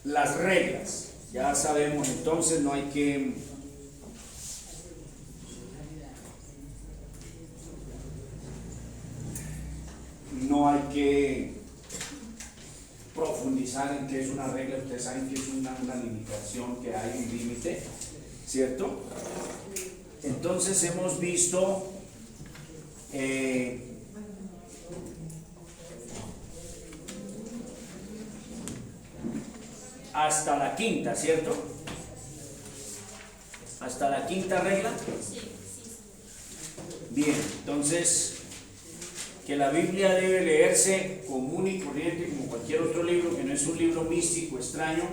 las reglas. Ya sabemos, entonces no hay que profundizar en qué es una regla. Ustedes saben que es una limitación, que hay un límite, ¿cierto? Entonces hemos visto hasta la quinta, ¿cierto? Hasta la quinta regla. Bien, entonces, que la Biblia debe leerse común y corriente como cualquier otro libro, que no es un libro místico, extraño,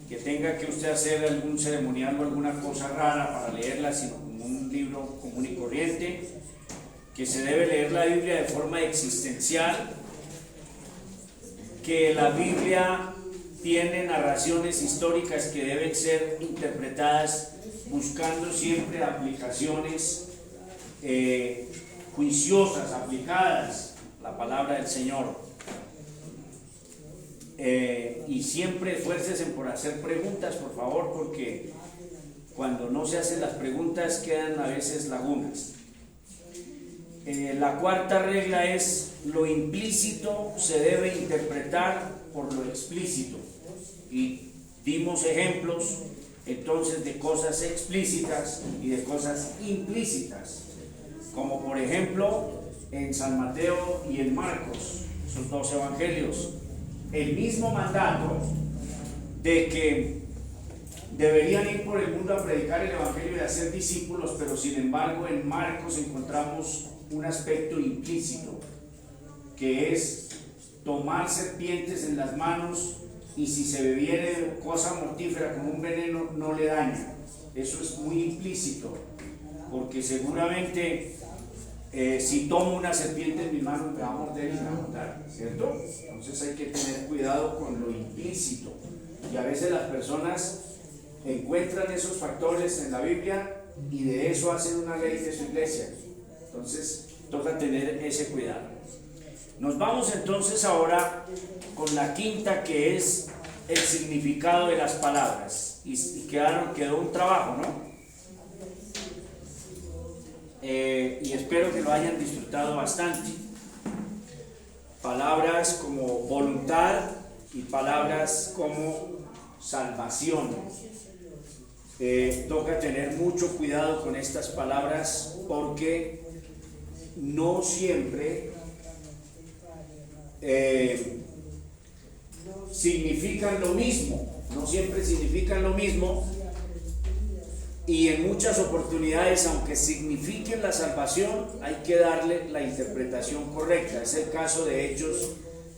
que tenga que usted hacer algún ceremonial o alguna cosa rara para leerla, sino como un libro común y corriente, que se debe leer la Biblia de forma existencial, que la Biblia tiene narraciones históricas que deben ser interpretadas buscando siempre aplicaciones juiciosas, aplicadas, la palabra del Señor. Y siempre esfuércense por hacer preguntas, por favor, porque cuando no se hacen las preguntas quedan a veces lagunas. La cuarta regla es: lo implícito se debe interpretar por lo explícito. Y dimos ejemplos entonces de cosas explícitas y de cosas implícitas, como por ejemplo en San Mateo y en Marcos, sus dos evangelios, el mismo mandato de que deberían ir por el mundo a predicar el evangelio y a hacer discípulos, pero sin embargo en Marcos encontramos un aspecto implícito, que es tomar serpientes en las manos, y si se bebiere cosa mortífera como un veneno no le daña. Eso es muy implícito, porque seguramente si tomo una serpiente en mis manos me va a morder y me va a matar, ¿cierto? Entonces hay que tener cuidado con lo implícito, y a veces las personas encuentran esos factores en la Biblia y de eso hacen una ley de su iglesia. Entonces toca tener ese cuidado. Nos vamos entonces ahora con la quinta, que es el significado de las palabras, y quedó un trabajo, ¿no? Y espero que lo hayan disfrutado bastante. Palabras como voluntad y palabras como salvación. Toca tener mucho cuidado con estas palabras, porque no siempre significan lo mismo, y en muchas oportunidades, aunque signifiquen la salvación, hay que darle la interpretación correcta. Es el caso de Hechos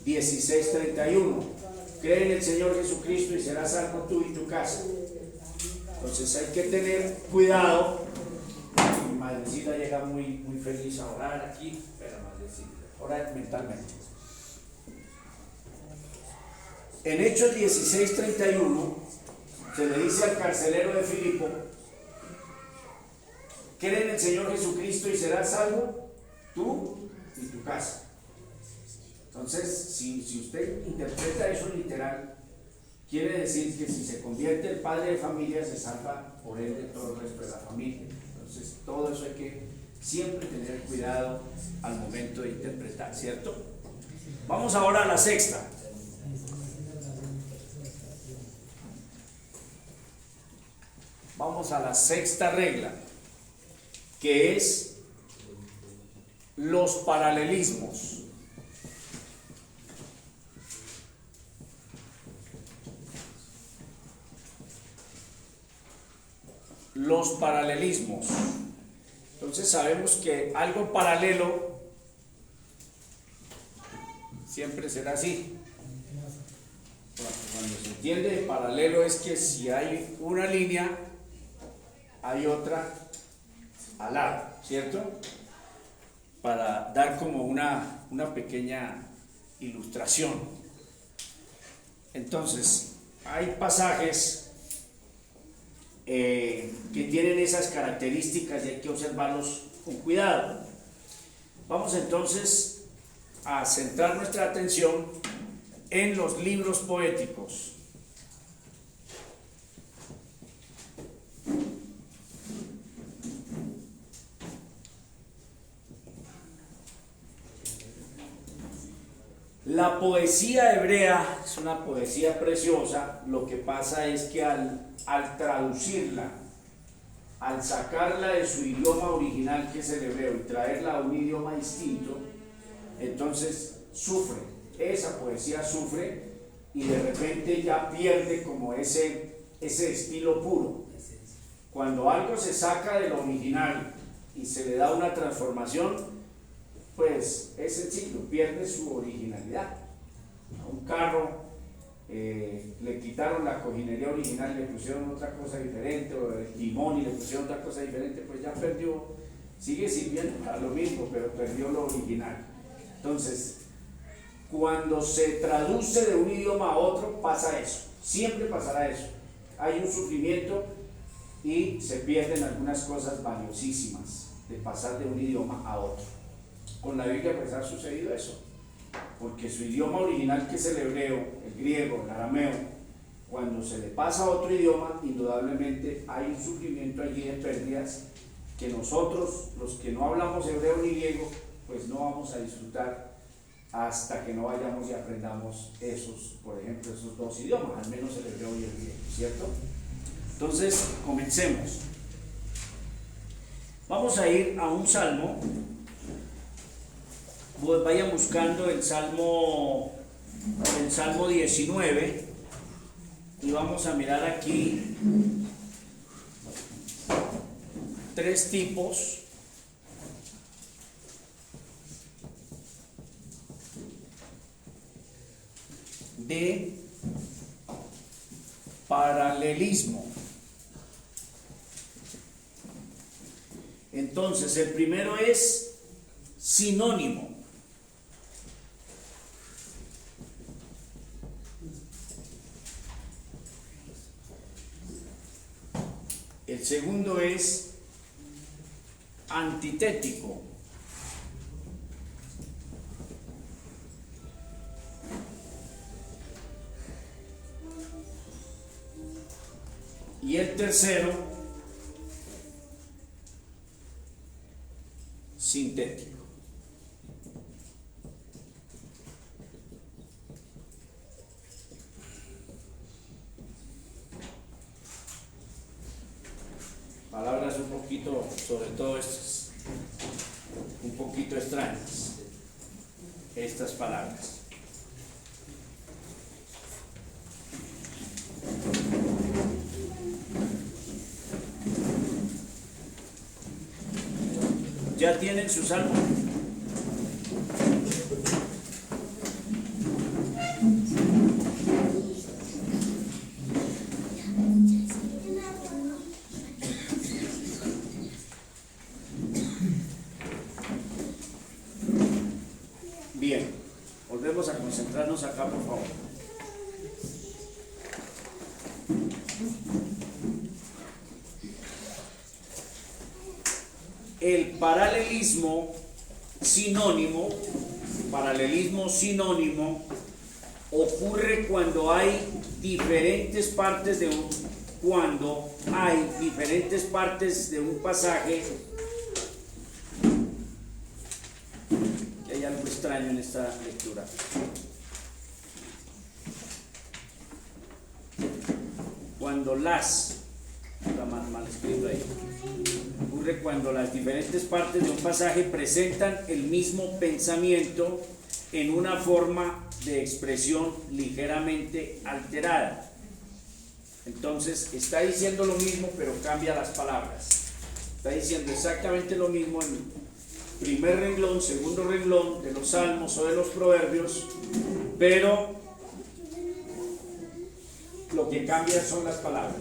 16:31. Cree en el Señor Jesucristo y serás salvo tú y tu casa. Entonces hay que tener cuidado. Mi madrecita llega muy feliz a orar aquí, pero madrecita, orar mentalmente. En Hechos 16:31 se le dice al carcelero de Filipo: cree en el Señor Jesucristo y serás salvo tú y tu casa. Entonces, si usted interpreta eso literal, quiere decir que si se convierte el padre de familia, se salva por él de todo el resto de la familia. Entonces, todo eso hay que siempre tener cuidado al momento de interpretar, ¿cierto? Vamos ahora a la sexta. Vamos a la sexta regla, que es los paralelismos. Los paralelismos. Entonces sabemos que algo paralelo siempre será así. Cuando se entiende paralelo es que si hay una línea, hay otra al lado, ¿cierto? Para dar como una pequeña ilustración. Entonces, hay pasajes que tienen esas características y hay que observarlos con cuidado. Vamos entonces a centrar nuestra atención en los libros poéticos. La poesía hebrea es una poesía preciosa. Lo que pasa es que al traducirla, al sacarla de su idioma original, que es el hebreo, y traerla a un idioma distinto, entonces sufre, esa poesía sufre, y de repente ya pierde como ese estilo puro. Cuando algo se saca de lo original y se le da una transformación, pues es sencillo, pierde su originalidad. A un carro le quitaron la cojinería original y le pusieron otra cosa diferente, o el timón y le pusieron otra cosa diferente, pues ya perdió, sigue sirviendo para lo mismo, pero perdió lo original. Entonces, cuando se traduce de un idioma a otro, pasa eso, siempre pasará eso. Hay un sufrimiento y se pierden algunas cosas valiosísimas de pasar de un idioma a otro. Con la Biblia pues ha sucedido eso, porque su idioma original, que es el hebreo, el griego, el arameo, cuando se le pasa a otro idioma, indudablemente hay un sufrimiento allí de pérdidas que nosotros, los que no hablamos hebreo ni griego, pues no vamos a disfrutar hasta que no vayamos y aprendamos esos, por ejemplo, esos dos idiomas, al menos el hebreo y el griego, ¿cierto? Entonces, comencemos. Vamos a ir a un salmo. Vayan buscando el Salmo 19 y vamos a mirar aquí tres tipos de paralelismo. Entonces, el primero es sinónimo. El segundo es antitético. Y el tercero, sintético. Palabras un poquito, sobre todo estas, un poquito extrañas, estas palabras. ¿Ya tienen su salmo? Bien, volvemos a concentrarnos acá, por favor. El paralelismo sinónimo ocurre cuando hay diferentes partes de un pasaje. Que hay algo extraño en esta lectura. Cuando está mal escrito ahí. Ocurre cuando las diferentes partes de un pasaje presentan el mismo pensamiento en una forma de expresión ligeramente alterada. Entonces está diciendo lo mismo, pero cambia las palabras. Está diciendo exactamente lo mismo en primer renglón, segundo renglón de los salmos o de los proverbios, pero lo que cambia son las palabras.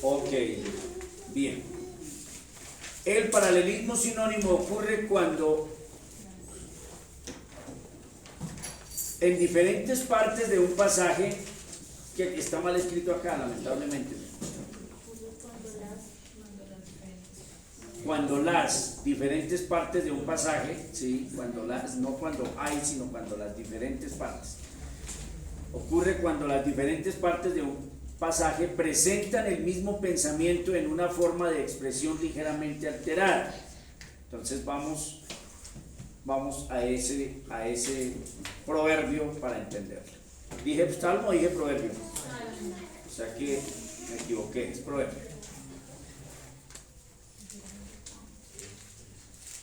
Ok, bien. El paralelismo sinónimo ocurre cuando en diferentes partes de un pasaje, que está mal escrito acá, lamentablemente. cuando las diferentes partes de un pasaje, ¿sí? No cuando hay, sino cuando las diferentes partes. Ocurre cuando las diferentes partes de un pasaje presentan el mismo pensamiento en una forma de expresión ligeramente alterada. Entonces vamos a ese proverbio para entenderlo. ¿Dije salmo o dije proverbio? O sea que me equivoqué, es proverbio.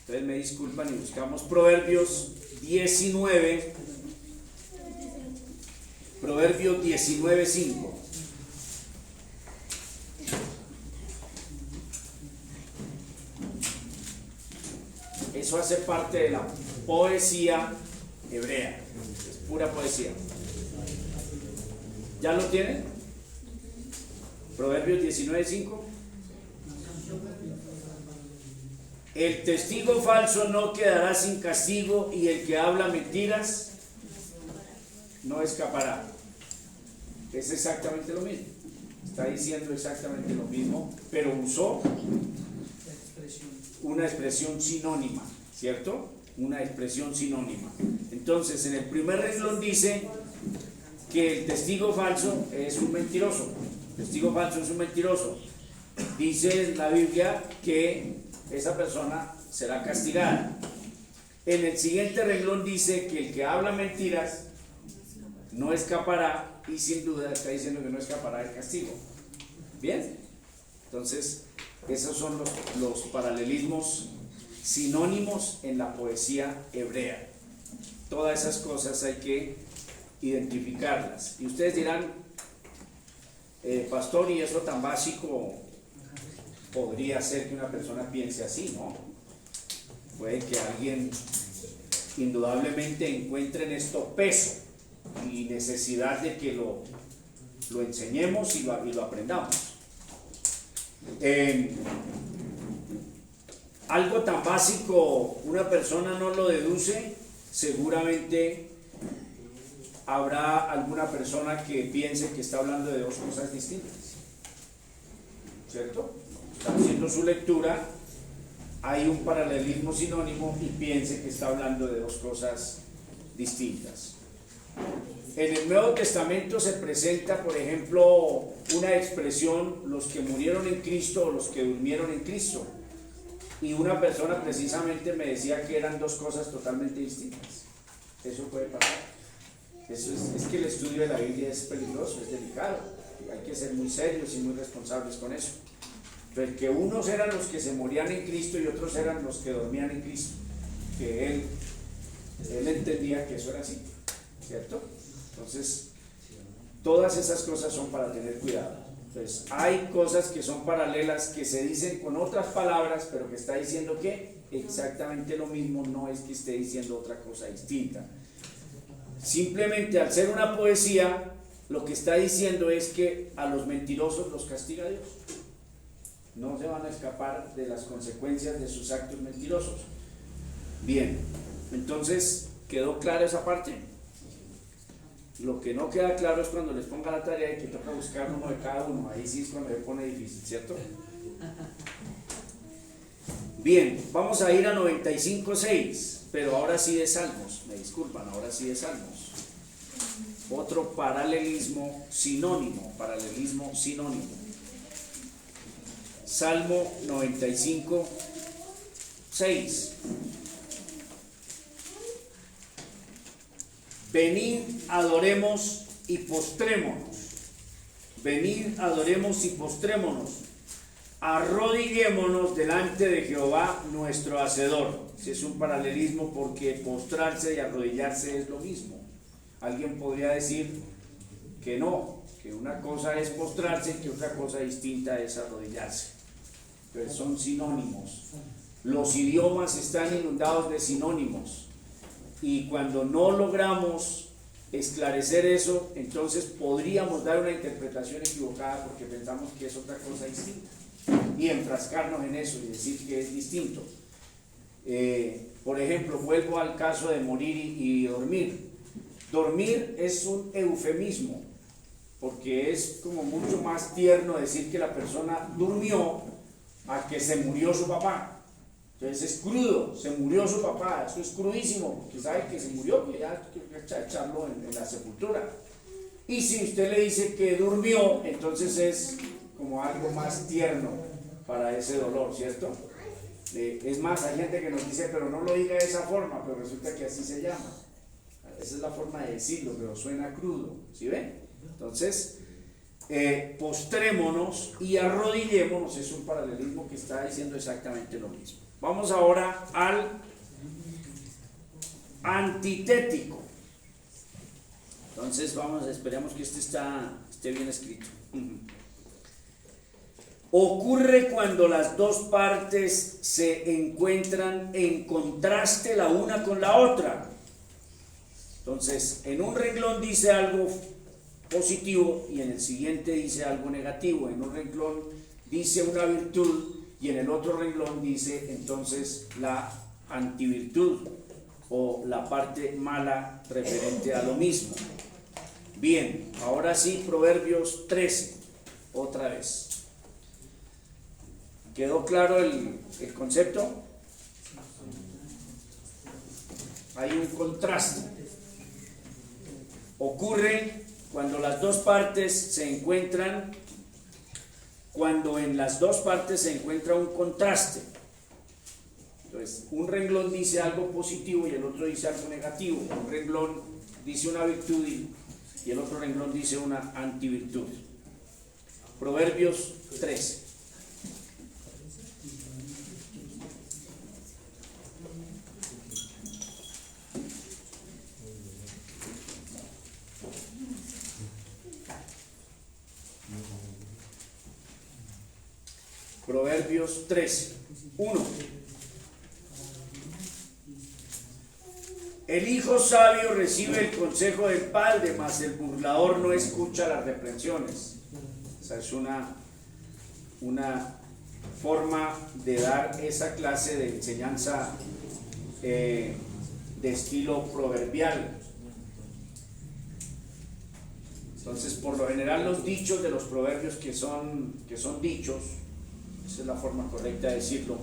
Entonces me disculpan y buscamos Proverbios 19, Proverbios 19:5. Eso hace parte de la poesía hebrea, es pura poesía. ¿Ya lo tienen? Proverbios 19:5. El testigo falso no quedará sin castigo, y el que habla mentiras no escapará. Es exactamente lo mismo. Está diciendo exactamente lo mismo, pero usó una expresión sinónima, ¿cierto? Una expresión sinónima. Entonces, en el primer renglón dice que el testigo falso es un mentiroso. El testigo falso es un mentiroso. Dice la Biblia que esa persona será castigada. En el siguiente renglón dice que el que habla mentiras no escapará, y sin duda está diciendo que no escapará del castigo. Bien, entonces esos son los paralelismos sinónimos en la poesía hebrea. Todas esas cosas hay que identificarlas. Y ustedes dirán, pastor, ¿y eso tan básico podría ser que una persona piense así? ¿No? Puede que alguien indudablemente encuentre en esto peso y necesidad de que lo enseñemos y lo aprendamos. Algo tan básico una persona no lo deduce, seguramente habrá alguna persona que piense que está hablando de dos cosas distintas, ¿cierto? Está haciendo su lectura, hay un paralelismo sinónimo y piense que está hablando de dos cosas distintas. En el Nuevo Testamento se presenta, por ejemplo, una expresión, los que murieron en Cristo o los que durmieron en Cristo. Y una persona precisamente me decía que eran dos cosas totalmente distintas. Eso puede pasar. Eso es que el estudio de la Biblia es peligroso, es delicado. Hay que ser muy serios y muy responsables con eso. Porque unos eran los que se morían en Cristo y otros eran los que dormían en Cristo. Que él entendía que eso era así, ¿cierto? Entonces, todas esas cosas son para tener cuidado. Entonces, hay cosas que son paralelas, que se dicen con otras palabras, pero que está diciendo que exactamente lo mismo, no es que esté diciendo otra cosa distinta. Simplemente al ser una poesía, lo que está diciendo es que a los mentirosos los castiga Dios. No se van a escapar de las consecuencias de sus actos mentirosos. Bien, entonces, ¿quedó clara esa parte? Lo que no queda claro es cuando les ponga la tarea y que toca buscar uno de cada uno. Ahí sí es cuando se pone difícil, ¿cierto? Bien, vamos a ir a 95.6, pero ahora sí de Salmos. Me disculpan, ahora sí de Salmos. Otro paralelismo sinónimo, Salmo 95.6. Venid, adoremos y postrémonos. Venid, adoremos y postrémonos. Arrodillémonos delante de Jehová nuestro Hacedor. Si es un paralelismo porque postrarse y arrodillarse es lo mismo. Alguien podría decir que no, que una cosa es postrarse y que otra cosa distinta es arrodillarse. Pero son sinónimos. Los idiomas están inundados de sinónimos. Y cuando no logramos esclarecer eso, entonces podríamos dar una interpretación equivocada porque pensamos que es otra cosa distinta y enfrascarnos en eso y decir que es distinto. Por ejemplo, vuelvo al caso de morir y dormir. Dormir es un eufemismo porque es como mucho más tierno decir que la persona durmió a que se murió su papá. Entonces es crudo, se murió su papá, eso es crudísimo, porque sabe que se murió, que ya hay que echarlo en la sepultura. Y si usted le dice que durmió, entonces es como algo más tierno para ese dolor, ¿cierto? Es más, hay gente que nos dice, pero no lo diga de esa forma, pero resulta que así se llama. Esa es la forma de decirlo, pero suena crudo, ¿sí ven? Entonces, postrémonos y arrodillémonos, es un paralelismo que está diciendo exactamente lo mismo. Vamos ahora al antitético. Entonces esperemos que esté bien escrito. Ocurre cuando las dos partes se encuentran en contraste la una con la otra. Entonces, en un renglón dice algo positivo y en el siguiente dice algo negativo. En un renglón dice una virtud y en el otro renglón dice entonces la antivirtud o la parte mala referente a lo mismo. Bien, ahora sí, Proverbios 13, otra vez. ¿Quedó claro el concepto? Hay un contraste. Ocurre cuando las dos partes se encuentran, cuando en las dos partes se encuentra un contraste. Entonces, un renglón dice algo positivo y el otro dice algo negativo. Un renglón dice una virtud y el otro renglón dice una antivirtud. Proverbios 13. Proverbios 13, 1. El hijo sabio recibe el consejo del padre, mas el burlador no escucha las reprensiones. Esa es una forma de dar esa clase de enseñanza de estilo proverbial. Entonces, por lo general, los dichos de los proverbios que son dichos, esa es la forma correcta de decirlo,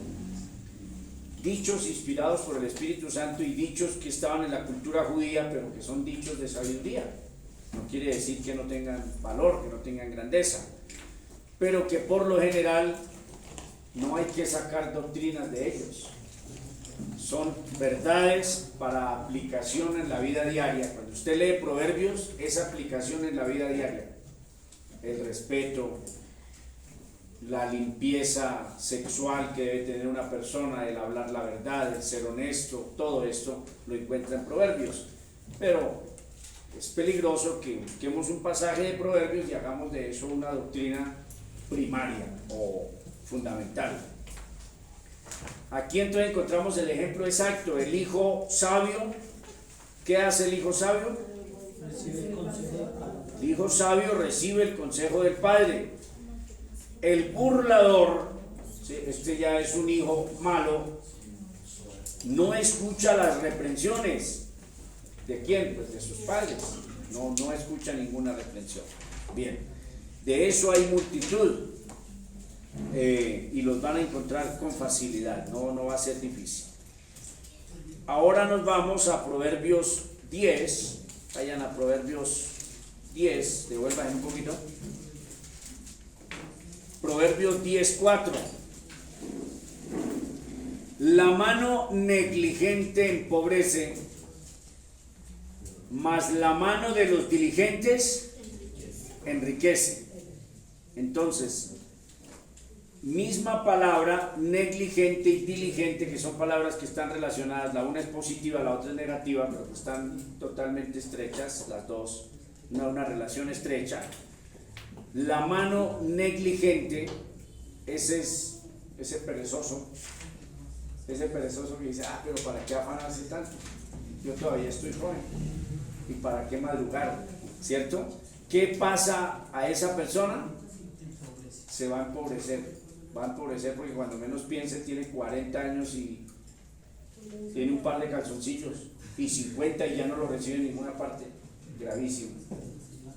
dichos inspirados por el Espíritu Santo y dichos que estaban en la cultura judía, pero que son dichos de sabiduría. No quiere decir que no tengan valor, que no tengan grandeza, pero que por lo general no hay que sacar doctrinas de ellos. Son verdades para aplicación en la vida diaria. Cuando usted lee proverbios, es aplicación en la vida diaria. El respeto, la limpieza sexual que debe tener una persona, el hablar la verdad, el ser honesto, todo esto lo encuentra en proverbios. Pero es peligroso que busquemos un pasaje de proverbios y hagamos de eso una doctrina primaria o fundamental. Aquí entonces encontramos el ejemplo exacto, el hijo sabio. ¿Qué hace el hijo sabio? Recibe el consejo del padre. El hijo sabio recibe el consejo del padre. El burlador, este ya es un hijo malo, no escucha las reprensiones. ¿De quién? Pues de sus padres. No escucha ninguna reprensión. Bien, de eso hay multitud. Y los van a encontrar con facilidad, no va a ser difícil. Ahora nos vamos a Proverbios 10. Vayan a Proverbios 10, devuelvan un poquito. Proverbios 10:4. La mano negligente empobrece, mas la mano de los diligentes enriquece. Entonces, misma palabra, negligente y diligente, que son palabras que están relacionadas, la una es positiva, la otra es negativa, pero están totalmente estrechas, las dos, una relación estrecha. La mano negligente, ese perezoso que dice, pero ¿para qué afanarse tanto? Yo todavía estoy joven, ¿y para qué madrugar? ¿Cierto? ¿Qué pasa a esa persona? Se va a empobrecer porque cuando menos piense tiene 40 años y tiene un par de calzoncillos y 50 y ya no lo recibe en ninguna parte. Gravísimo,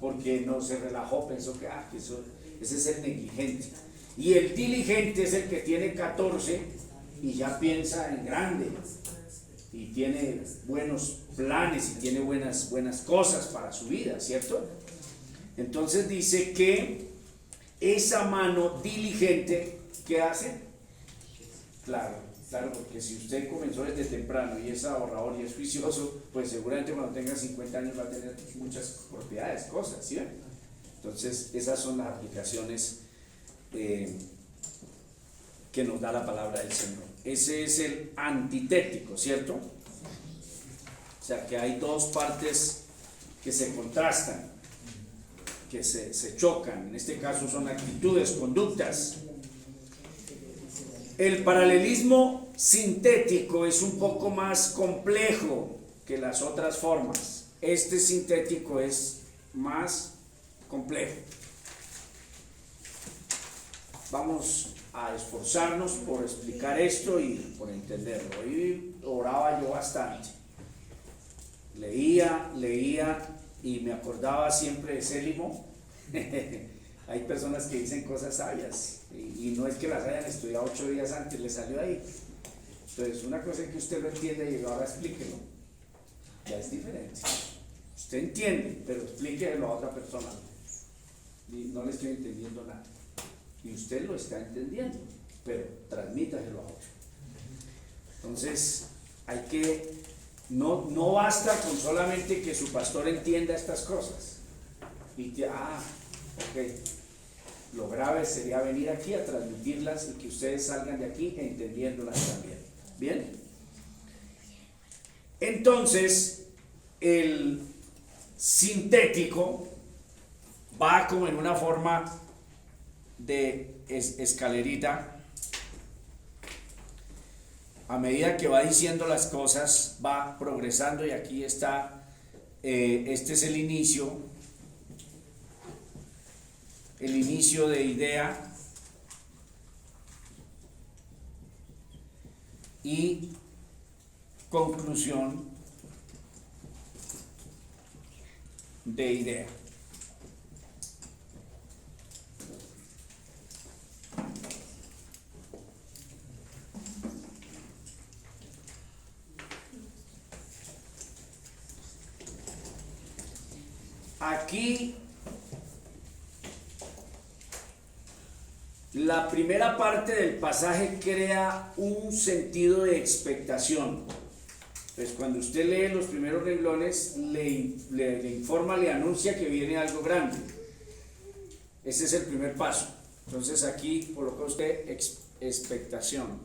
porque no se relajó, pensó que ese es el negligente. Y el diligente es el que tiene 14 y ya piensa en grande y tiene buenos planes y tiene buenas cosas para su vida, ¿cierto? Entonces dice que esa mano diligente, ¿qué hace? Claro, porque si usted comenzó desde temprano y es ahorrador y es juicioso, pues seguramente cuando tenga 50 años va a tener muchas propiedades, cosas, ¿sí? Entonces esas son las aplicaciones que nos da la palabra del Señor. Ese es el antitético, ¿cierto? O sea que hay dos partes que se contrastan, que se chocan. En este caso son actitudes, conductas. El paralelismo sintético es un poco más complejo que las otras formas. Este sintético es más complejo. Vamos a esforzarnos por explicar esto y por entenderlo. Hoy oraba yo bastante. Leía y me acordaba siempre de Célimo. Hay personas que dicen cosas sabias y no es que las hayan estudiado 8 días antes, le salió ahí. Entonces, una cosa es que usted lo entiende y ahora explíquelo. Ya es diferente. Usted entiende, pero explíquelo a otra persona. Y no le estoy entendiendo nada. Y usted lo está entendiendo, pero transmítaselo a otro. Entonces, hay que, no basta con solamente que su pastor entienda estas cosas. Y ok. Lo grave sería venir aquí a transmitirlas y que ustedes salgan de aquí entendiéndolas también. ¿Bien? Entonces, el sintético va como en una forma de escalerita. A medida que va diciendo las cosas, va progresando y aquí está, este es el inicio de idea y conclusión de idea. Aquí la primera parte del pasaje crea un sentido de expectación. Pues cuando usted lee los primeros renglones, le informa, le anuncia que viene algo grande. Ese es el primer paso. Entonces aquí coloca usted expectación.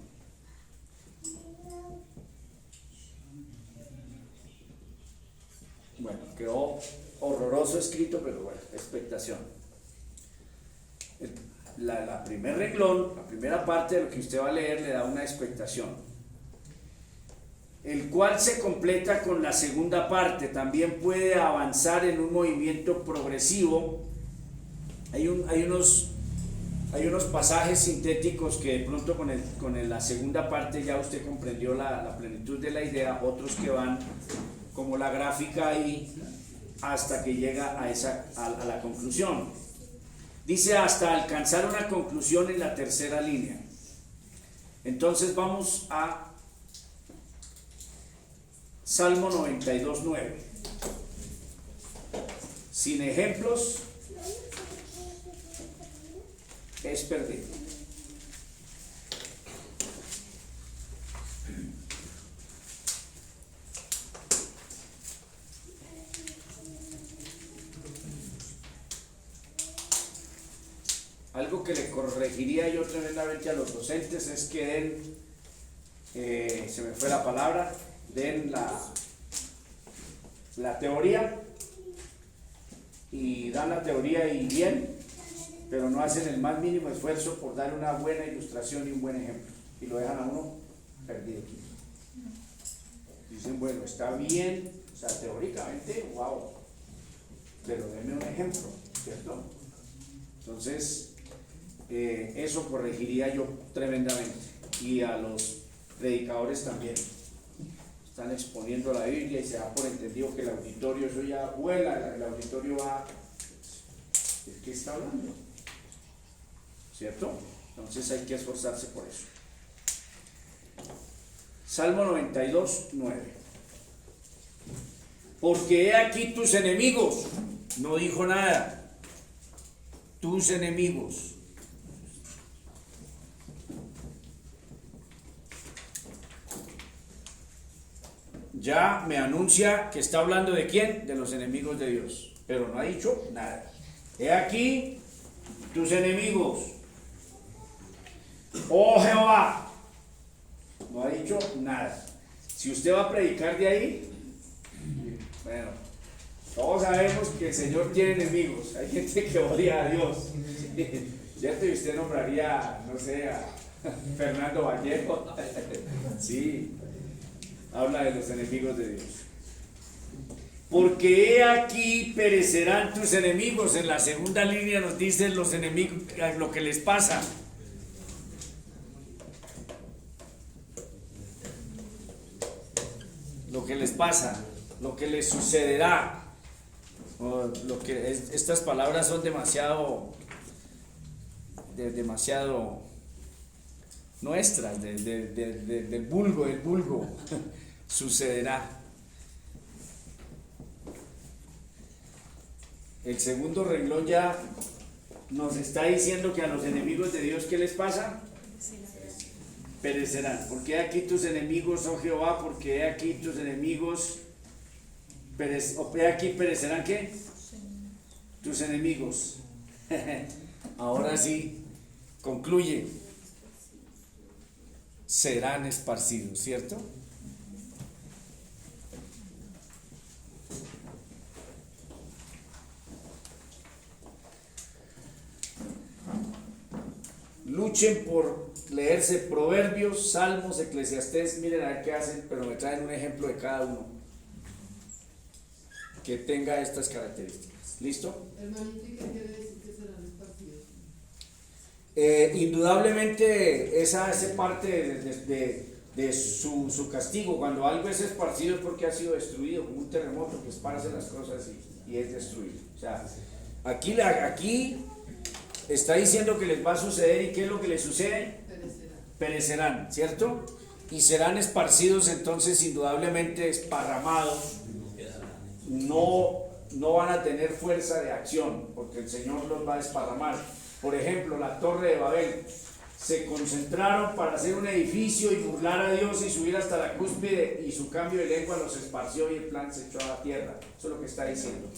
Bueno, quedó horroroso escrito, pero bueno, expectación. La primer renglón, la primera parte de lo que usted va a leer le da una expectación, el cual se completa con la segunda parte. También puede avanzar en un movimiento progresivo. Hay unos pasajes sintéticos que de pronto con la segunda parte ya usted comprendió la plenitud de la idea, otros que van como la gráfica ahí hasta que llega a la conclusión. Dice hasta alcanzar una conclusión en la tercera línea. Entonces vamos a Salmo 92:9. Sin ejemplos es perdido. Algo que le corregiría yo tremendamente a los docentes es que den, se me fue la palabra, den la teoría y dan la teoría y bien, pero no hacen el más mínimo esfuerzo por dar una buena ilustración y un buen ejemplo, y lo dejan a uno perdido. Dicen, bueno, está bien, o sea, teóricamente, wow, pero denme un ejemplo, ¿cierto? Entonces, eso corregiría yo tremendamente, y a los predicadores también. Están exponiendo la Biblia y se da por entendido que el auditorio, eso ya vuela, el auditorio va, ¿de qué está hablando? ¿Cierto? Entonces hay que esforzarse por eso. Salmo 92, 9. Porque he aquí tus enemigos, no dijo nada, tus enemigos. Ya me anuncia que está hablando de quién, de los enemigos de Dios, pero no ha dicho nada. He aquí tus enemigos, oh Jehová, no ha dicho nada. Si usted va a predicar de ahí, bueno, todos sabemos que el Señor tiene enemigos. Hay gente que odia a Dios. ¿Cierto? Y usted nombraría, no sé, a Fernando Vallejo. Sí, habla de los enemigos de Dios. Porque he aquí perecerán tus enemigos. En la segunda línea nos dicen los enemigos, lo que les pasa. Lo que les pasa, lo que les sucederá. Estas palabras son demasiado nuestras, del vulgo, sucederá. El segundo renglón ya nos está diciendo que a los enemigos de Dios, ¿qué les pasa? Perecerán. Porque he aquí tus enemigos, oh Jehová, porque he aquí tus enemigos, he aquí perecerán, ¿qué? Tus enemigos. Ahora sí, concluye. Serán esparcidos, ¿cierto? Luchen por leerse Proverbios, Salmos, Eclesiastés. Miren a ver qué hacen, pero me traen un ejemplo de cada uno que tenga estas características. ¿Listo? Hermanito, ¿y qué quiere decir que serán esparcidos? Indudablemente esa hace parte de su castigo. Cuando algo es esparcido es porque ha sido destruido, como un terremoto que esparce las cosas y es destruido. O sea, aquí está diciendo que les va a suceder. ¿Y qué es lo que les sucede? Perecerán, ¿cierto? Y serán esparcidos, entonces indudablemente esparramados. No van a tener fuerza de acción, porque el Señor los va a desparramar. Por ejemplo, la Torre de Babel. Se concentraron para hacer un edificio y burlar a Dios y subir hasta la cúspide, y su cambio de lengua los esparció y el plan se echó a la tierra. Eso es lo que está diciendo.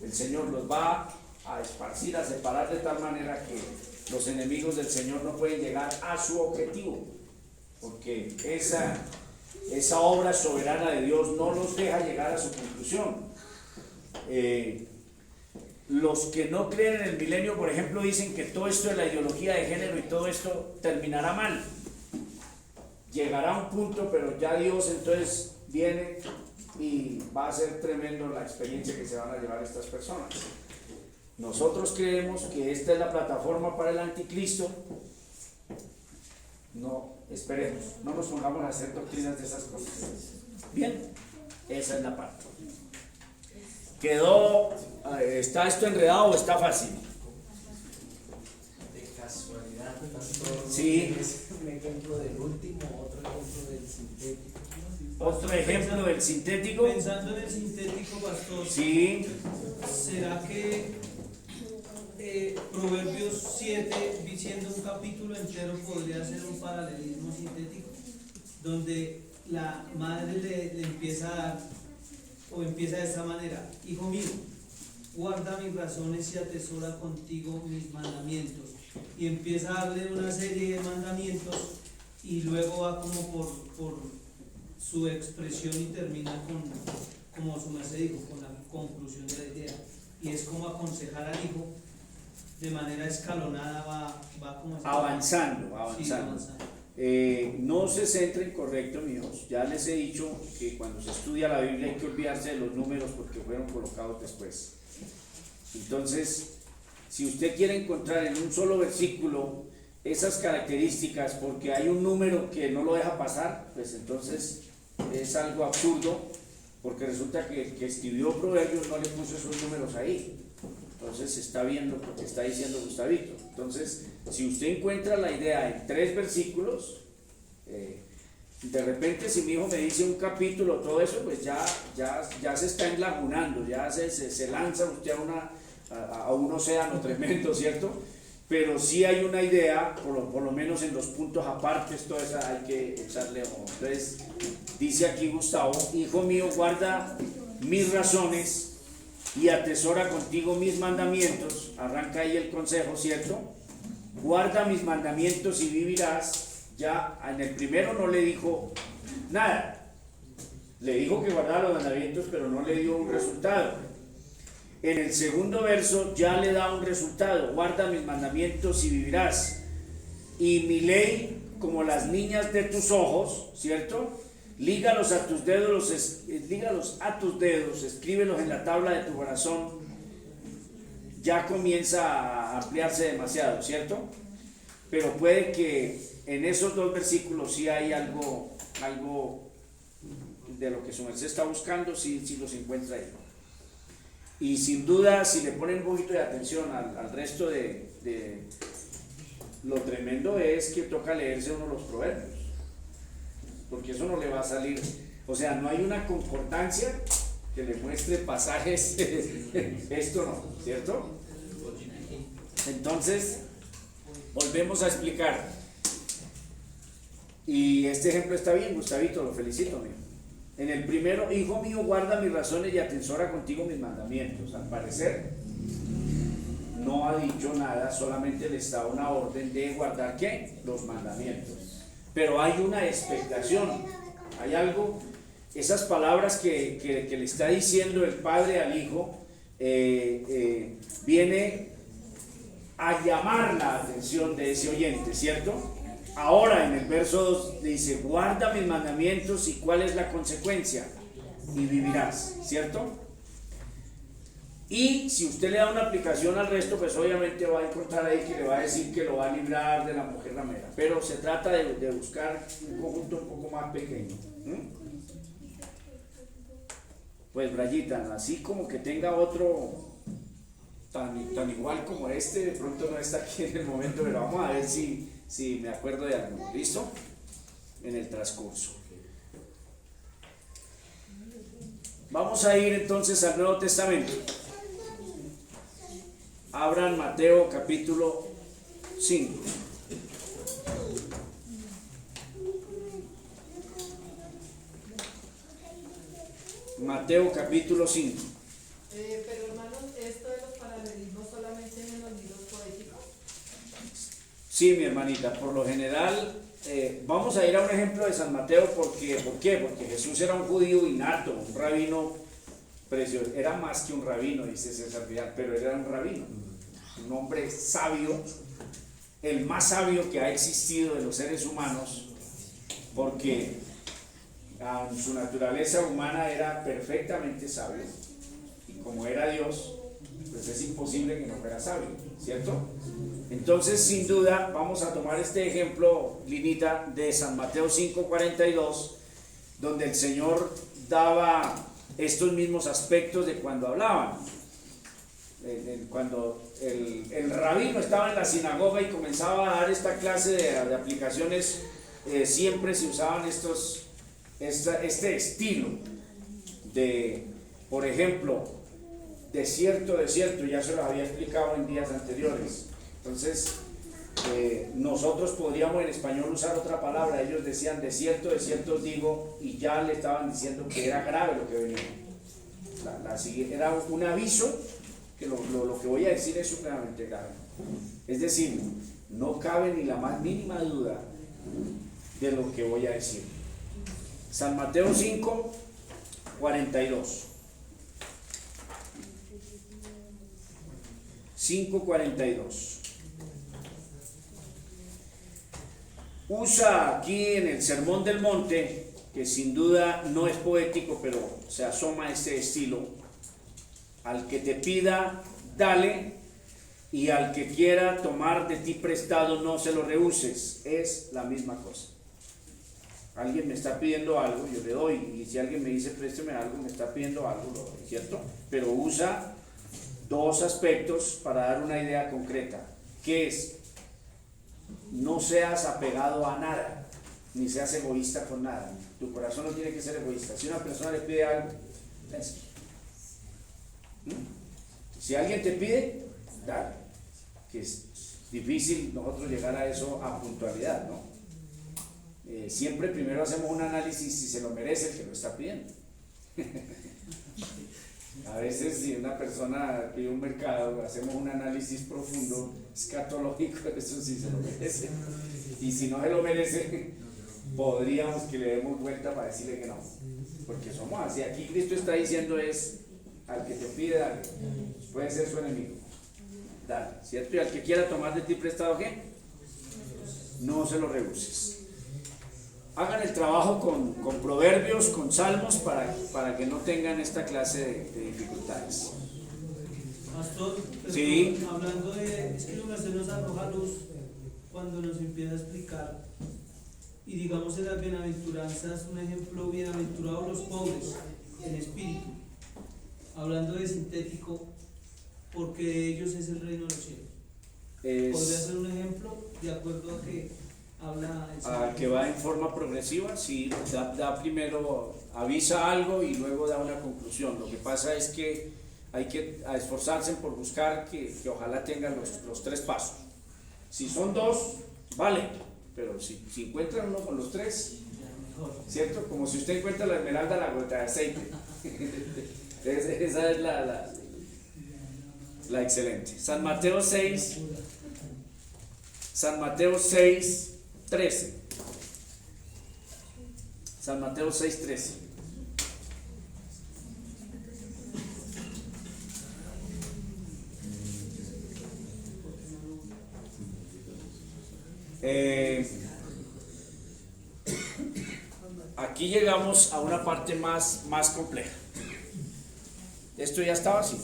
El Señor los va a esparcir, a separar de tal manera que los enemigos del Señor no pueden llegar a su objetivo, porque esa obra soberana de Dios no los deja llegar a su conclusión. Los que no creen en el milenio, por ejemplo, dicen que todo esto de la ideología de género y todo esto terminará mal. Llegará a un punto, pero ya Dios entonces viene y va a ser tremendo la experiencia que se van a llevar estas personas. Nosotros creemos que esta es la plataforma para el anticristo. No, esperemos, no nos pongamos a hacer doctrinas de esas cosas. Bien, esa es la parte. ¿Está esto enredado o está fácil? De casualidad, pastor. Sí. Es un ejemplo del último, otro ejemplo del sintético. Otro ejemplo del sintético. Pensando en el sintético, pastor, Sí. ¿será que Proverbios 7, siendo un capítulo entero, podría ser un paralelismo sintético? Donde la madre le empieza a dar, o empieza de esta manera: hijo mío, guarda mis razones y atesora contigo mis mandamientos. Y empieza a darle una serie de mandamientos, y luego va como por su expresión y termina con, como su merced dijo, con la conclusión de la idea. Y es como aconsejar al hijo, de manera escalonada va como Avanzando. Sí, avanzando. No se centren, correcto, míos. Ya les he dicho que cuando se estudia la Biblia hay que olvidarse de los números porque fueron colocados después. Entonces, si usted quiere encontrar en un solo versículo esas características porque hay un número que no lo deja pasar, pues entonces es algo absurdo, porque resulta que el que escribió Proverbios no le puso esos números ahí. Entonces está viendo lo que está diciendo Gustavito. Entonces, si usted encuentra la idea en 3 versículos, De repente si mi hijo me dice un capítulo, todo eso, pues ya se está enlagunando, ya se lanza usted a un océano tremendo, ¿cierto? Pero sí hay una idea, por lo menos en los puntos apartes, toda esa hay que echarle ojo. Entonces, dice aquí Gustavo: hijo mío, guarda mis razones y atesora contigo mis mandamientos. Arranca ahí el consejo, ¿cierto? Guarda mis mandamientos y vivirás. Ya en el primero no le dijo nada, le dijo que guardara los mandamientos, pero no le dio un resultado. En el segundo verso ya le da un resultado: guarda mis mandamientos y vivirás, y mi ley como las niñas de tus ojos, ¿cierto? Lígalos a tus dedos, escríbelos en la tabla de tu corazón. Ya comienza a ampliarse demasiado, ¿cierto? Pero puede que en esos dos versículos sí hay algo de lo que su merced está buscando, sí los encuentra ahí. Y sin duda, si le ponen un poquito de atención al resto de lo tremendo es que toca leerse uno de los proverbios, porque eso no le va a salir. O sea, no hay una concordancia que le muestre pasajes, esto no, ¿cierto? Entonces, volvemos a explicar. Y este ejemplo está bien, Gustavito, lo felicito, amigo. En el primero: hijo mío, guarda mis razones y atesora contigo mis mandamientos. Al parecer, no ha dicho nada, solamente le está una orden de guardar, ¿qué? Los mandamientos. Pero hay una expectación, hay algo, esas palabras que le está diciendo el padre al hijo, viene a llamar la atención de ese oyente, ¿cierto? Ahora en el verso 2 dice: guarda mis mandamientos, y ¿cuál es la consecuencia? Y vivirás, ¿cierto? Y si usted le da una aplicación al resto, pues obviamente va a encontrar ahí que le va a decir que lo va a librar de la mujer ramera. Pero se trata de buscar un conjunto un poco más pequeño. Pues Brayita, así como que tenga otro tan igual como este, de pronto no está aquí en el momento, pero vamos a ver si me acuerdo de algo. ¿Listo? En el transcurso. Vamos a ir entonces al Nuevo Testamento. Abran Mateo capítulo 5. Mateo capítulo 5. Pero hermanos, esto de los paralelismos solamente en los libros poéticos. Sí, mi hermanita, por lo general vamos a ir a un ejemplo de San Mateo. ¿Por qué? Porque Jesús era un judío innato, un rabino precioso. Era más que un rabino, dice César Vidal, pero era un rabino, un hombre sabio, el más sabio que ha existido de los seres humanos, porque su naturaleza humana era perfectamente sabio, y como era Dios, pues es imposible que no fuera sabio, ¿cierto? Entonces, sin duda, vamos a tomar este ejemplo, Linita, de San Mateo 5:42, donde el Señor daba estos mismos aspectos de cuando hablaban. Cuando el rabino estaba en la sinagoga y comenzaba a dar esta clase de aplicaciones, siempre se usaban este estilo de, por ejemplo, desierto, ya se los había explicado en días anteriores. Entonces, nosotros podríamos en español usar otra palabra. Ellos decían desierto os digo, y ya le estaban diciendo que era grave lo que venía. Era un aviso que lo que voy a decir es supremamente grave. Es decir, no cabe ni la más mínima duda de lo que voy a decir. San Mateo 5:42. 5:42. Usa aquí en el Sermón del Monte, que sin duda no es poético, pero se asoma a ese estilo: al que te pida, dale, y al que quiera tomar de ti prestado, no se lo rehuses. Es la misma cosa. Alguien me está pidiendo algo, yo le doy, y si alguien me dice présteme algo, me está pidiendo algo, lo doy, ¿cierto? Pero usa dos aspectos para dar una idea concreta, que es: no seas apegado a nada, ni seas egoísta con nada. Tu corazón no tiene que ser egoísta. Si una persona le pide algo, dáselo. Si alguien te pide, dale. Que es difícil nosotros llegar a eso a puntualidad, ¿no? Siempre primero hacemos un análisis si se lo merece el que lo está pidiendo. A veces si una persona pide un mercado, hacemos un análisis profundo, escatológico, eso sí se lo merece. Y si no se lo merece, podríamos que le demos vuelta para decirle que no. Porque somos así. Aquí Cristo está diciendo es, al que te pide, dale. Puede ser su enemigo. Dale, ¿cierto? Y al que quiera tomar de ti prestado, ¿qué? No se lo rehuses. Hagan el trabajo con proverbios, con salmos, para que no tengan esta clase de dificultades. Pastor, Sí. hablando de, es que lo que nos arroja luz cuando nos empieza a explicar, y digamos en las bienaventuranzas, un ejemplo, bienaventurados los pobres en espíritu, hablando de sintético, porque de ellos es el reino de los cielos. ¿Podría ser un ejemplo de acuerdo a que habla que va en forma progresiva? Sí, da primero, avisa algo y luego da una conclusión. Lo que pasa es que hay que esforzarse por buscar que ojalá tengan los 3 pasos. Si son 2, vale, pero si encuentran uno con los 3, ¿cierto? Como si usted encuentra la esmeralda, la gota de aceite. Esa es la excelente. San Mateo 6, 13. San Mateo 6, 13. Aquí llegamos a una parte más compleja. Esto ya estaba así.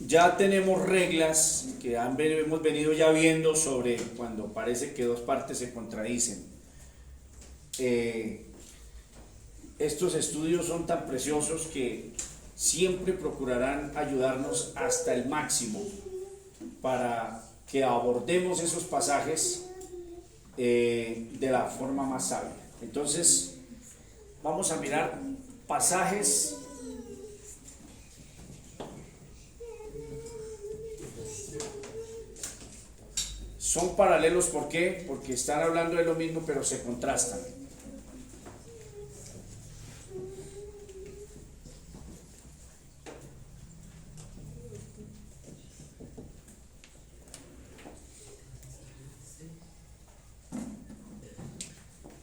Ya tenemos reglas que hemos venido ya viendo sobre cuando parece que 2 partes se contradicen. Estos estudios son tan preciosos que siempre procurarán ayudarnos hasta el máximo para que abordemos esos pasajes de la forma más sabia. Entonces, vamos a mirar pasajes son paralelos. ¿Por qué? Porque están hablando de lo mismo pero se contrastan.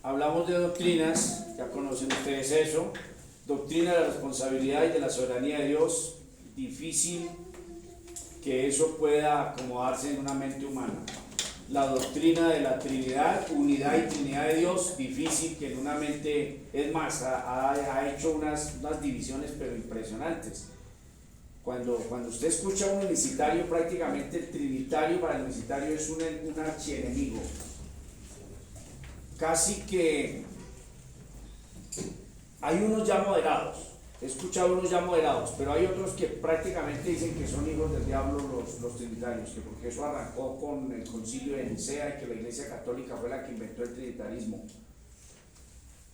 Hablamos de doctrinas, ya conocen ustedes eso. Doctrina de la responsabilidad y de la soberanía de Dios. Difícil que eso pueda acomodarse en una mente humana. La doctrina de la Trinidad, unidad y Trinidad de Dios, difícil que en una mente, es más, ha hecho unas divisiones pero impresionantes. Cuando usted escucha a un unicitario, prácticamente el trinitario para el unicitario es un archienemigo. Casi que hay unos ya moderados, he escuchado unos ya moderados, pero hay otros que prácticamente dicen que son hijos del diablo los trinitarios, que porque eso arrancó con el concilio de Nicea y que la Iglesia Católica fue la que inventó el trinitarismo.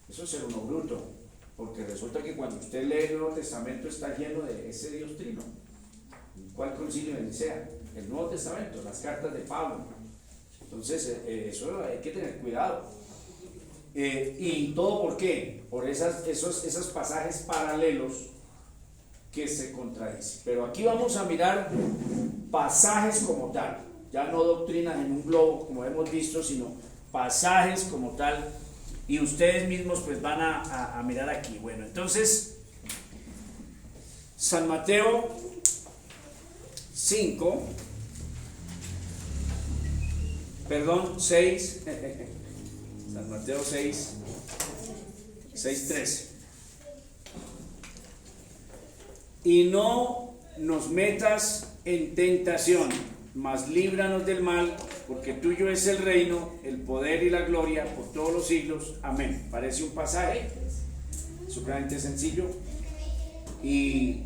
Eso es ser uno bruto, porque resulta que cuando usted lee el Nuevo Testamento está lleno de ese Dios trino. ¿Cuál concilio de Nicea? El Nuevo Testamento, las cartas de Pablo. Entonces, eso hay que tener cuidado. ¿Y todo por qué? Por esos pasajes paralelos que se contradicen. Pero aquí vamos a mirar pasajes como tal, ya no doctrinas en un globo como hemos visto, sino pasajes como tal, y ustedes mismos pues van a mirar aquí. Bueno, entonces San Mateo 6 San Mateo 6:13. Y no nos metas en tentación, mas líbranos del mal, porque tuyo es el reino, el poder y la gloria por todos los siglos. Amén. Parece un pasaje supremamente sencillo y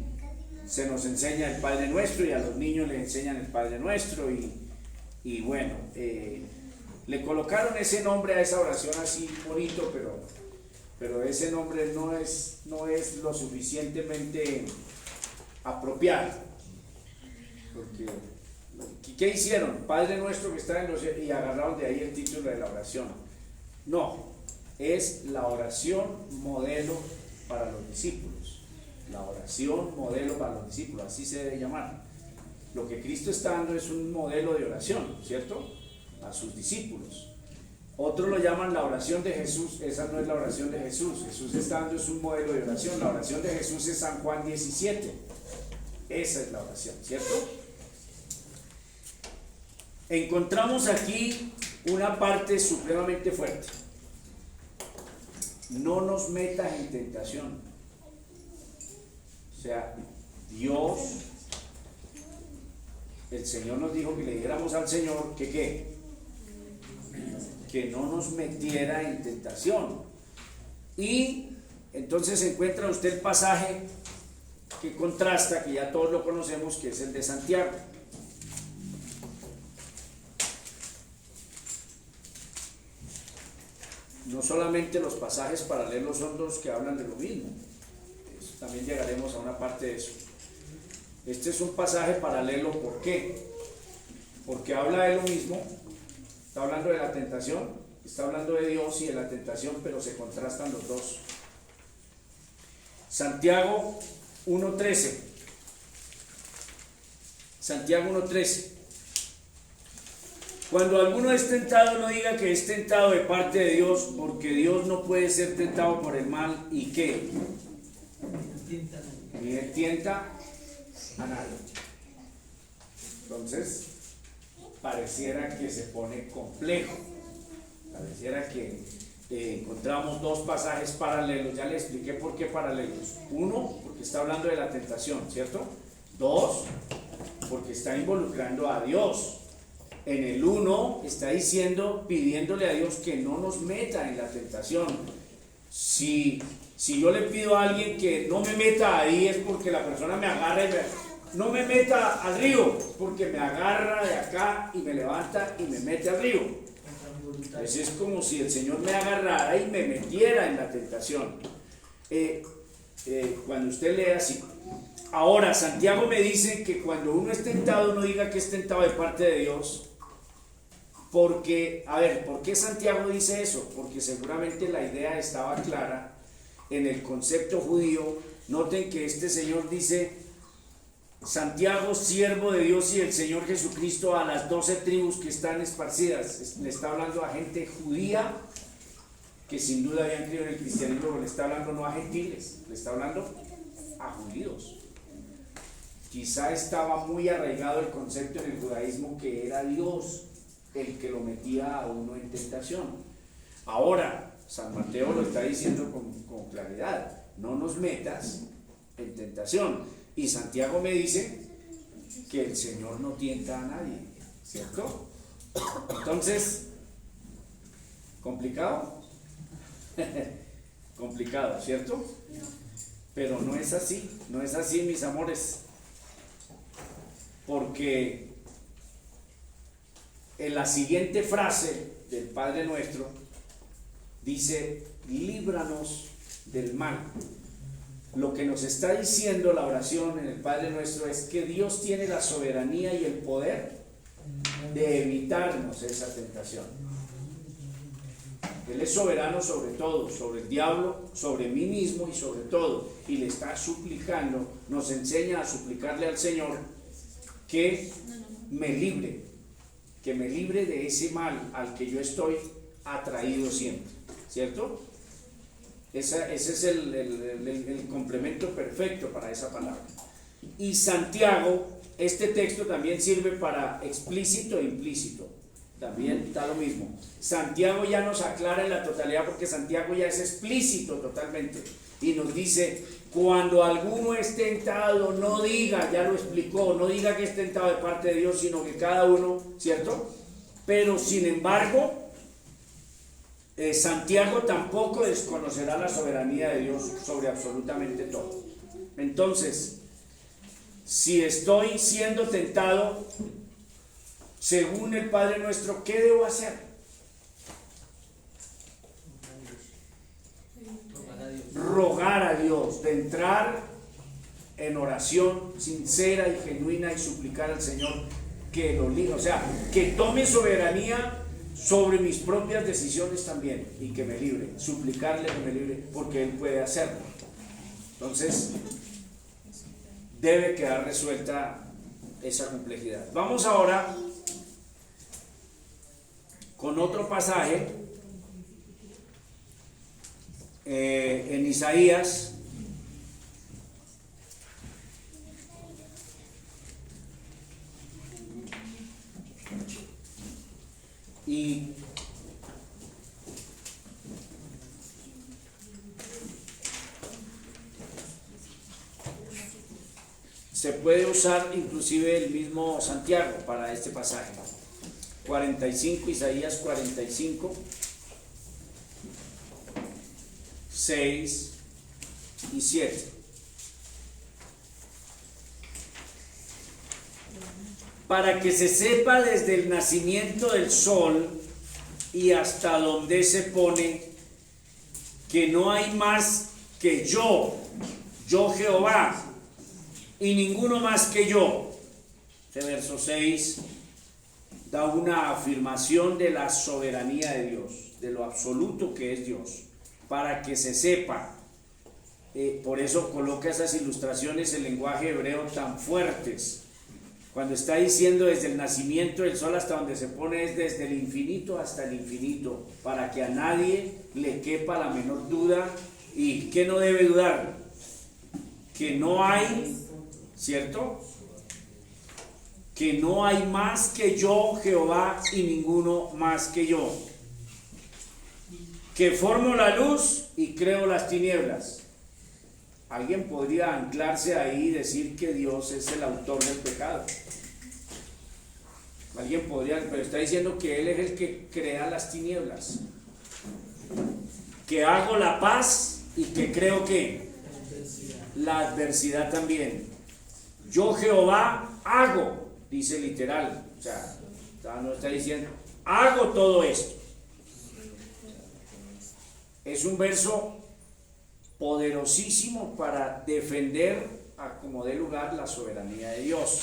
se nos enseña el Padre Nuestro y a los niños les enseñan el Padre Nuestro y bueno, le colocaron ese nombre a esa oración así bonito, pero ese nombre no es lo suficientemente apropiado, porque ¿qué hicieron? Padre Nuestro que está en los cielos, y agarraron de ahí el título de la oración. No, es la oración modelo para los discípulos. La oración modelo para los discípulos, así se debe llamar. Lo que Cristo está dando es un modelo de oración, ¿cierto? A sus discípulos. Otros lo llaman la oración de Jesús. Esa no es la oración de Jesús. Jesús está dando es un modelo de oración. La oración de Jesús es San Juan 17. Esa es la oración, ¿cierto? Encontramos aquí una parte supremamente fuerte. No nos metas en tentación. O sea, Dios, el Señor nos dijo que le dijéramos al Señor que ¿qué? Que no nos metiera en tentación. Y entonces encuentra usted el pasaje que contrasta, que ya todos lo conocemos, que es el de Santiago. No solamente los pasajes paralelos son los que hablan de lo mismo, también llegaremos a una parte de eso. Este es un pasaje paralelo, ¿por qué? Porque habla de lo mismo, está hablando de la tentación, está hablando de Dios y de la tentación, pero se contrastan los dos. Santiago 1:13. Santiago 1:13. Cuando alguno es tentado, no diga que es tentado de parte de Dios, porque Dios no puede ser tentado por el mal. ¿Y qué? Ni él tienta a nadie. Entonces, pareciera que se pone complejo. Pareciera que encontramos dos pasajes paralelos. Ya le expliqué por qué paralelos. Uno, porque está hablando de la tentación, ¿cierto? Dos, porque está involucrando a Dios. En el 1 está diciendo, pidiéndole a Dios que no nos meta en la tentación. Si yo le pido a alguien que no me meta ahí, es porque la persona me agarra y no me meta al río, porque me agarra de acá y me levanta y me mete al río. Pues es como si el Señor me agarrara y me metiera en la tentación. Cuando usted lee así. Ahora, Santiago me dice que cuando uno es tentado, no diga que es tentado de parte de Dios. Porque, a ver, ¿por qué Santiago dice eso? Porque seguramente la idea estaba clara en el concepto judío. Noten que este señor dice, Santiago, siervo de Dios y del Señor Jesucristo, a las 12 tribus que están esparcidas. Le está hablando a gente judía que sin duda habían creído en el cristianismo, pero le está hablando no a gentiles, le está hablando a judíos. Quizá estaba muy arraigado el concepto en el judaísmo que era Dios el que lo metía a uno en tentación. Ahora, San Mateo lo está diciendo con claridad, no nos metas en tentación. Y Santiago me dice que el Señor no tienta a nadie, ¿cierto? Entonces, ¿complicado? Complicado, ¿cierto? Pero no es así, no es así, mis amores. Porque en la siguiente frase del Padre Nuestro dice, líbranos del mal. Lo que nos está diciendo la oración en el Padre Nuestro es que Dios tiene la soberanía y el poder de evitarnos esa tentación. Él es soberano sobre todo, sobre el diablo, sobre mí mismo y sobre todo. Y le está suplicando, nos enseña a suplicarle al Señor que me libre de ese mal al que yo estoy atraído siempre, ¿cierto? Ese es el complemento perfecto para esa palabra. Y Santiago, este texto también sirve para explícito e implícito, también está lo mismo. Santiago ya nos aclara en la totalidad, porque Santiago ya es explícito totalmente y nos dice, cuando alguno es tentado, no diga, ya lo explicó, no diga que es tentado de parte de Dios, sino que cada uno, ¿cierto?, pero sin embargo, Santiago tampoco desconocerá la soberanía de Dios sobre absolutamente todo. Entonces, si estoy siendo tentado, según el Padre Nuestro, ¿qué debo hacer? Rogar a Dios, de entrar en oración sincera y genuina y suplicar al Señor que lo libre, o sea, que tome soberanía sobre mis propias decisiones también y que me libre, suplicarle que me libre, porque Él puede hacerlo. Entonces, debe quedar resuelta esa complejidad. Vamos ahora con otro pasaje en Isaías. Y se puede usar inclusive el mismo Santiago para este pasaje. 45, Isaías 45, 6 y 7. Para que se sepa desde el nacimiento del sol y hasta donde se pone, que no hay más que yo Jehová, y ninguno más que yo. Este verso 6 da una afirmación de la soberanía de Dios, de lo absoluto que es Dios, para que se sepa. Por eso coloca esas ilustraciones en lenguaje hebreo tan fuertes. Cuando está diciendo desde el nacimiento del sol hasta donde se pone, es desde el infinito hasta el infinito, para que a nadie le quepa la menor duda. ¿Y qué no debe dudar? Que no hay, ¿cierto? Que no hay más que yo, Jehová, y ninguno más que yo. Que formo la luz y creo las tinieblas. Alguien podría anclarse ahí y decir que Dios es el autor del pecado. Alguien podría, pero está diciendo que Él es el que crea las tinieblas. Que hago la paz y que creo que la adversidad también. Yo Jehová hago, dice literal, o sea, no está diciendo, hago todo esto. Es un verso poderosísimo para defender a como dé lugar la soberanía de Dios.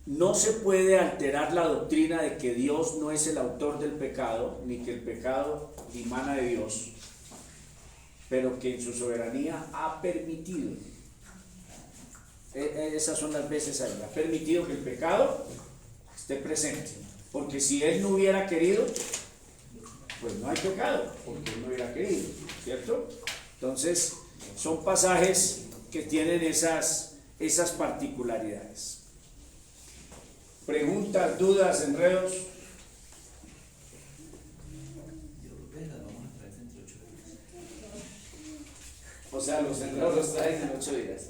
No se puede alterar la doctrina de que Dios no es el autor del pecado, ni que el pecado dimana de Dios, pero que en su soberanía ha permitido, esas son las veces ahí, ha permitido que el pecado esté presente, porque si Él no hubiera querido, pues no hay pecado, porque Él no hubiera querido, ¿cierto? Entonces, son pasajes que tienen esas particularidades. Preguntas, dudas, enredos. O sea, los enredos los traen en 8 días.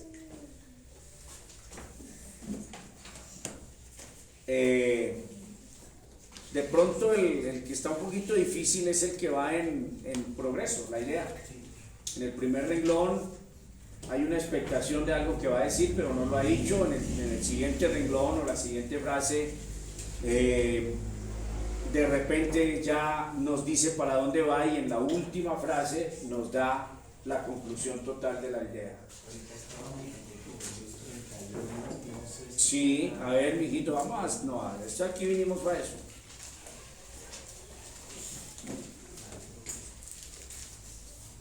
De pronto el que está un poquito difícil es el que va en progreso, la idea. En el primer renglón hay una expectación de algo que va a decir, pero no lo ha dicho. En el siguiente renglón o la siguiente frase, de repente ya nos dice para dónde va, y en la última frase nos da la conclusión total de la idea. Sí, a ver, mijito, vamos esto aquí vinimos para eso.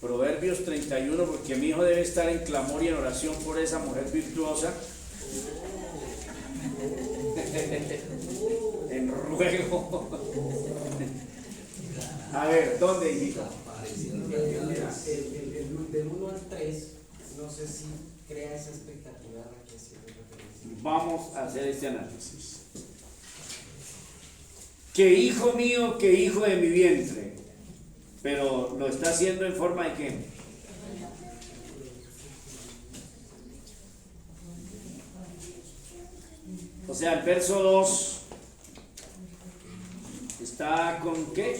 Proverbios 31, porque mi hijo debe estar en clamor y en oración por esa mujer virtuosa. En ruego. A ver, ¿dónde, hijito? Del 1 al 3, no sé si crea esa expectativa a la que hacía referencia. Vamos a hacer este análisis. Que hijo mío, que hijo de mi vientre. Pero lo está haciendo en forma de ¿qué? O sea, el verso 2 está con ¿qué?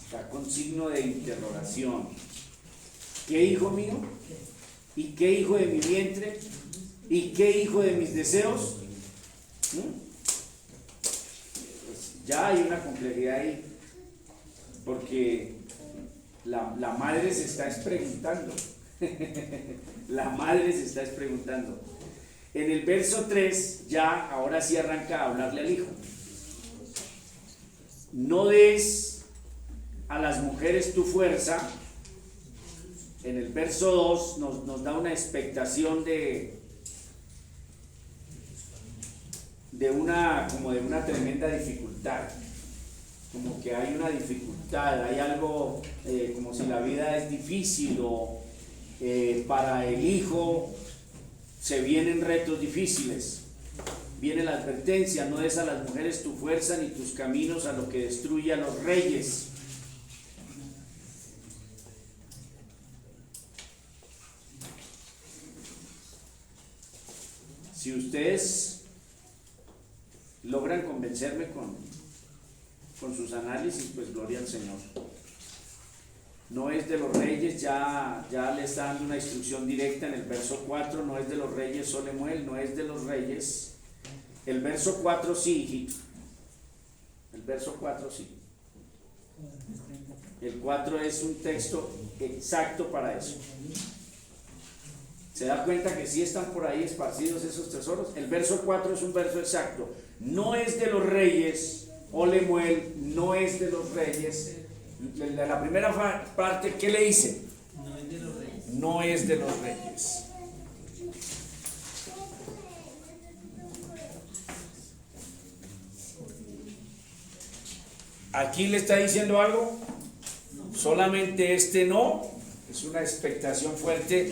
Está con signo de interrogación. ¿Qué hijo mío? ¿Y qué hijo de mi vientre? ¿Y qué hijo de mis deseos? Pues ya hay una complejidad ahí, porque la madre se está preguntando. La madre se está preguntando. En el verso 3 ya ahora sí arranca a hablarle al hijo. No des a las mujeres tu fuerza. En el verso 2 nos da una expectación de una tremenda dificultad, como que hay una dificultad, hay algo como si la vida es difícil o para el hijo se vienen retos difíciles. Viene la advertencia: no des a las mujeres tu fuerza ni tus caminos a lo que destruye a los reyes. Si ustedes logran convencerme con sus análisis, pues gloria al Señor. No es de los reyes, ya le está dando una instrucción directa en el verso 4, no es de los reyes Solemuel, no es de los reyes. El verso 4 sí, hijito. El verso 4 sí. El 4 es un texto exacto para eso. ¿Se da cuenta que sí están por ahí esparcidos esos tesoros? El verso 4 es un verso exacto. No es de los reyes, Olemuel, no es de los reyes. La primera parte, ¿qué le dice? No es de los reyes. No es de los reyes. Aquí le está diciendo algo. Solamente este no. Es una expectación fuerte,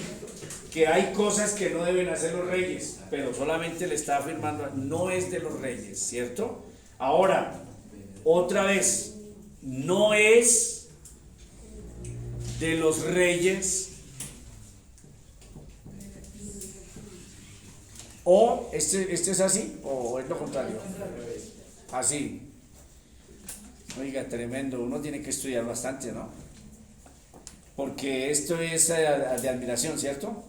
que hay cosas que no deben hacer los reyes, pero solamente le está afirmando, no es de los reyes, ¿cierto? Ahora, otra vez, no es de los reyes, o este es así, o es lo contrario, así. Oiga, tremendo, uno tiene que estudiar bastante, ¿no? Porque esto es de admiración, ¿cierto?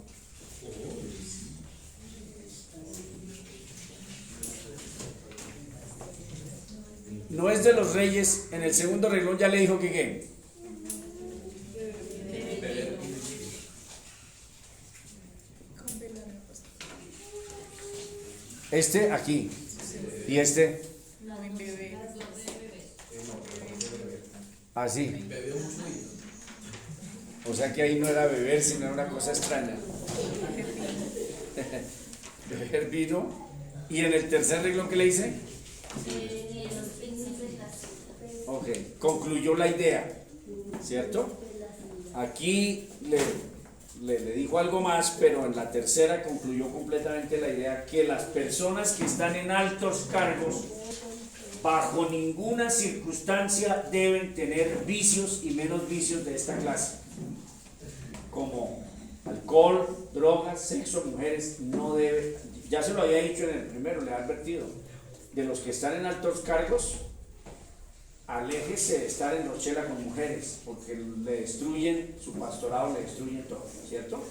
No es de los reyes. En el segundo renglón ya le dijo que ¿qué? Este aquí. Y este así. O sea que ahí no era beber, sino era una cosa extraña. Beber vino. ¿Y en el tercer renglón qué le dice? Ok, concluyó la idea, ¿cierto? Aquí le dijo algo más, pero en la tercera concluyó completamente la idea, que las personas que están en altos cargos bajo ninguna circunstancia deben tener vicios, y menos vicios de esta clase, como alcohol, drogas, sexo, mujeres. No debe, ya se lo había dicho en el primero, le he advertido, de los que están en altos cargos, aléjese de estar en rochela con mujeres, porque le destruyen su pastorado, le destruyen todo, ¿cierto?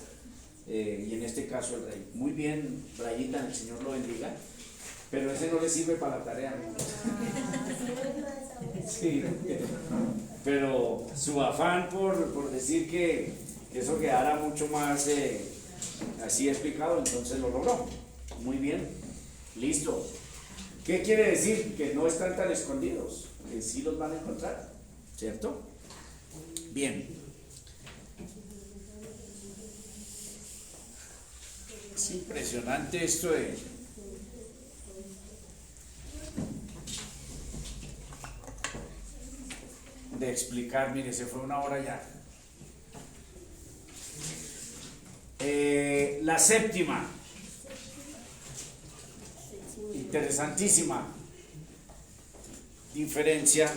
Y en este caso el rey. Muy bien, Brayita, el Señor lo bendiga, pero ese no le sirve para la tarea, ¿no? Sí, pero su afán por decir que eso quedara mucho más así explicado, entonces lo logró. Muy bien, listo. ¿Qué quiere decir? Que no están tan escondidos, que sí los van a encontrar, ¿cierto? Bien. Es impresionante esto de explicar. Mire, se fue una hora ya. La séptima, interesantísima diferencia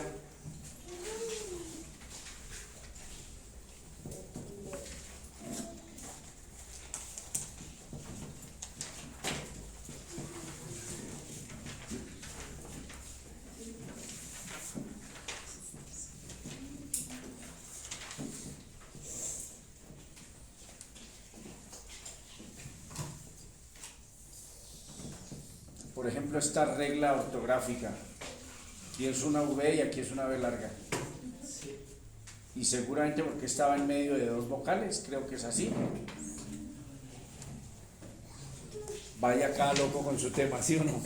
por ejemplo, esta regla ortográfica. Aquí es una V y aquí es una V larga. Sí. Y seguramente porque estaba en medio de dos vocales, creo que es así. Vaya cada loco con su tema, ¿sí o no?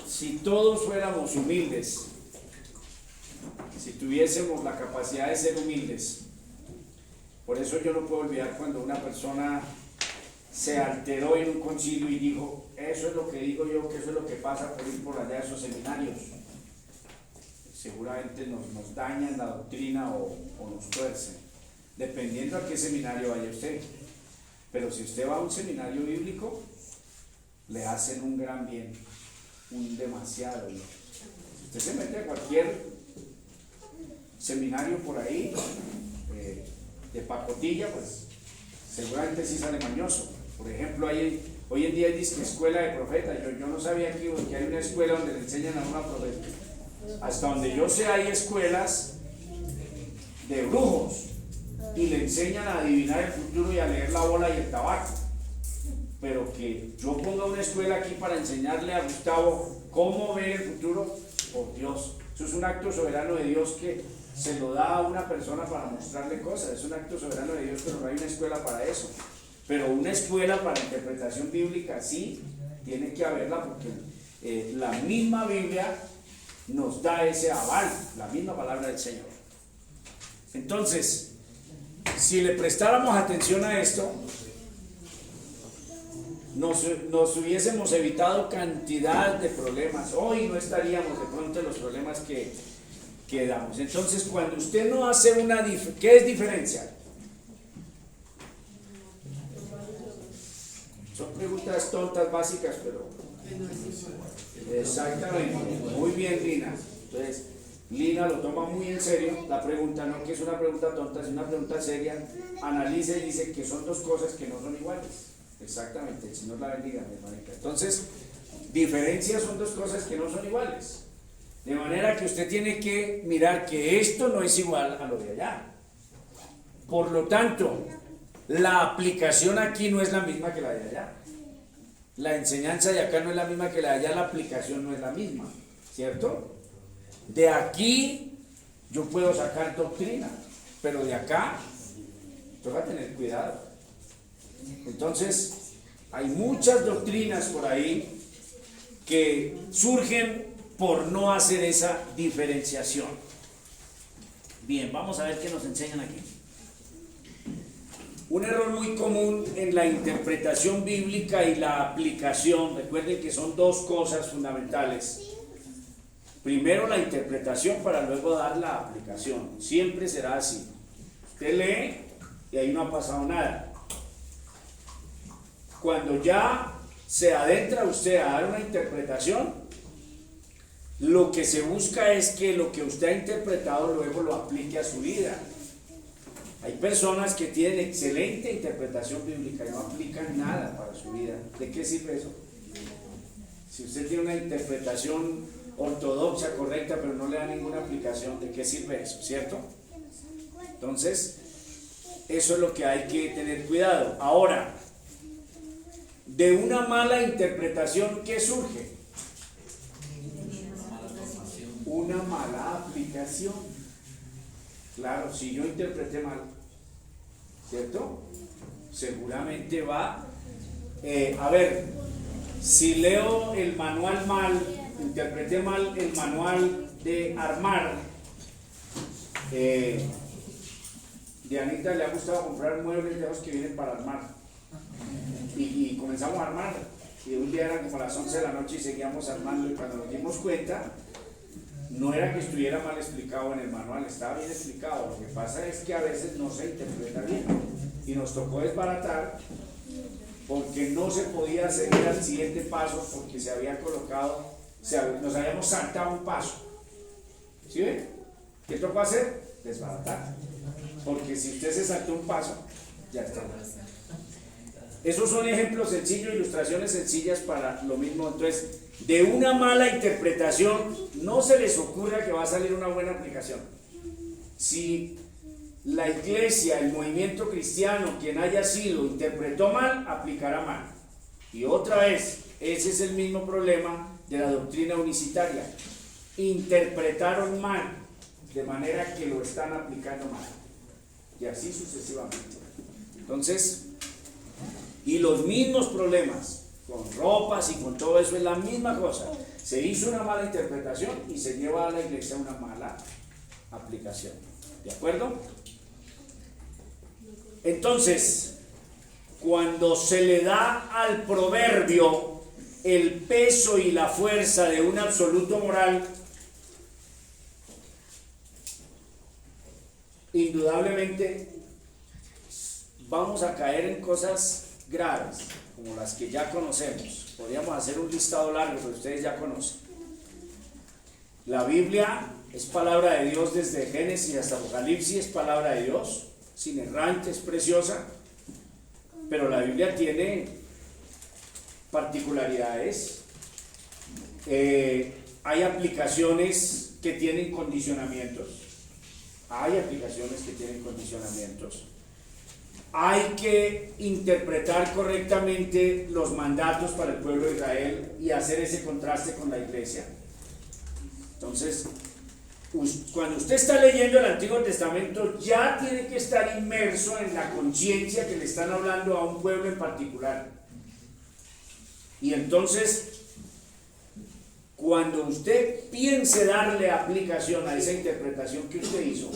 Si todos fuéramos humildes, si tuviésemos la capacidad de ser humildes, por eso yo no puedo olvidar cuando una persona se alteró en un concilio y dijo, eso es lo que digo yo, que eso es lo que pasa por ir por allá a esos seminarios. Seguramente nos dañan la doctrina o nos tuercen, dependiendo a qué seminario vaya usted. Pero si usted va a un seminario bíblico, le hacen un gran bien, un demasiado bien. Si usted se mete a cualquier seminario por ahí, de pacotilla, pues seguramente sí sale mañoso. Por ejemplo, hoy en día hay disque escuela de profetas. Yo no sabía que hay una escuela donde le enseñan a una profeta. Hasta donde yo sé hay escuelas de brujos y le enseñan a adivinar el futuro y a leer la bola y el tabaco. Pero que yo ponga una escuela aquí para enseñarle a Gustavo cómo ver el futuro, por Dios, eso es un acto soberano de Dios que se lo da a una persona para mostrarle cosas. Es un acto soberano de Dios, pero no hay una escuela para eso. Pero una escuela para interpretación bíblica sí, tiene que haberla, porque la misma Biblia nos da ese aval, la misma palabra del Señor. Entonces, si le prestáramos atención a esto, nos hubiésemos evitado cantidad de problemas. Hoy no estaríamos de pronto en los problemas que damos. Entonces, cuando usted no hace una diferencia, ¿qué es diferenciar? Son preguntas tontas, básicas, pero exactamente. Muy bien, Lina. Entonces, Lina lo toma muy en serio la pregunta, no que es una pregunta tonta, es una pregunta seria. Analiza y dice que son dos cosas que no son iguales. Exactamente, el Señor la bendiga, mi hermanita. Entonces, diferencias son dos cosas que no son iguales. De manera que usted tiene que mirar que esto no es igual a lo de allá. Por lo tanto, la aplicación aquí no es la misma que la de allá. La enseñanza de acá no es la misma que la de allá, la aplicación no es la misma, ¿cierto? De aquí yo puedo sacar doctrina, pero de acá toca tener cuidado. Entonces, hay muchas doctrinas por ahí que surgen por no hacer esa diferenciación. Bien, vamos a ver qué nos enseñan aquí. Un error muy común en la interpretación bíblica y la aplicación, recuerden que son dos cosas fundamentales. Primero la interpretación para luego dar la aplicación. Siempre será así. Usted lee y ahí no ha pasado nada. Cuando ya se adentra usted a dar una interpretación, lo que se busca es que lo que usted ha interpretado luego lo aplique a su vida. Hay personas que tienen excelente interpretación bíblica y no aplican nada para su vida. ¿De qué sirve eso? Si usted tiene una interpretación ortodoxa, correcta, pero no le da ninguna aplicación, ¿de qué sirve eso? ¿Cierto? Entonces, eso es lo que hay que tener cuidado. Ahora, de una mala interpretación, ¿qué surge? Una mala aplicación. Claro, si yo interpreté mal, ¿cierto? Seguramente va, a ver, si leo el manual mal, interpreté mal el manual de armar, Dianita le ha gustado comprar muebles de esos que vienen para armar, y comenzamos a armar, y un día eran como las 11 de la noche y seguíamos armando, y cuando nos dimos cuenta, no era que estuviera mal explicado en el manual, estaba bien explicado. Lo que pasa es que a veces no se interpreta bien y nos tocó desbaratar porque no se podía seguir al siguiente paso porque se había colocado, nos habíamos saltado un paso. ¿Sí ven? ¿Qué tocó hacer? Desbaratar. Porque si usted se saltó un paso, ya está. Esos son ejemplos sencillos, ilustraciones sencillas para lo mismo. Entonces, de una mala interpretación, no se les ocurra que va a salir una buena aplicación. Si la iglesia, el movimiento cristiano, quien haya sido, interpretó mal, aplicará mal. Y otra vez, ese es el mismo problema de la doctrina unicitaria. Interpretaron mal, de manera que lo están aplicando mal. Y así sucesivamente. Entonces, y los mismos problemas con ropas y con todo eso es la misma cosa. Se hizo una mala interpretación y se lleva a la iglesia una mala aplicación. ¿De acuerdo? Entonces, cuando se le da al proverbio el peso y la fuerza de un absoluto moral, indudablemente vamos a caer en cosas graves, como las que ya conocemos. Podríamos hacer un listado largo, pero ustedes ya conocen. La Biblia es palabra de Dios desde Génesis hasta Apocalipsis, es palabra de Dios, es inerrante, es preciosa, pero la Biblia tiene particularidades. Hay aplicaciones que tienen condicionamientos. Hay que interpretar correctamente los mandatos para el pueblo de Israel y hacer ese contraste con la iglesia. Entonces, cuando usted está leyendo el Antiguo Testamento, ya tiene que estar inmerso en la conciencia que le están hablando a un pueblo en particular. Y entonces, cuando usted piense darle aplicación a esa interpretación que usted hizo,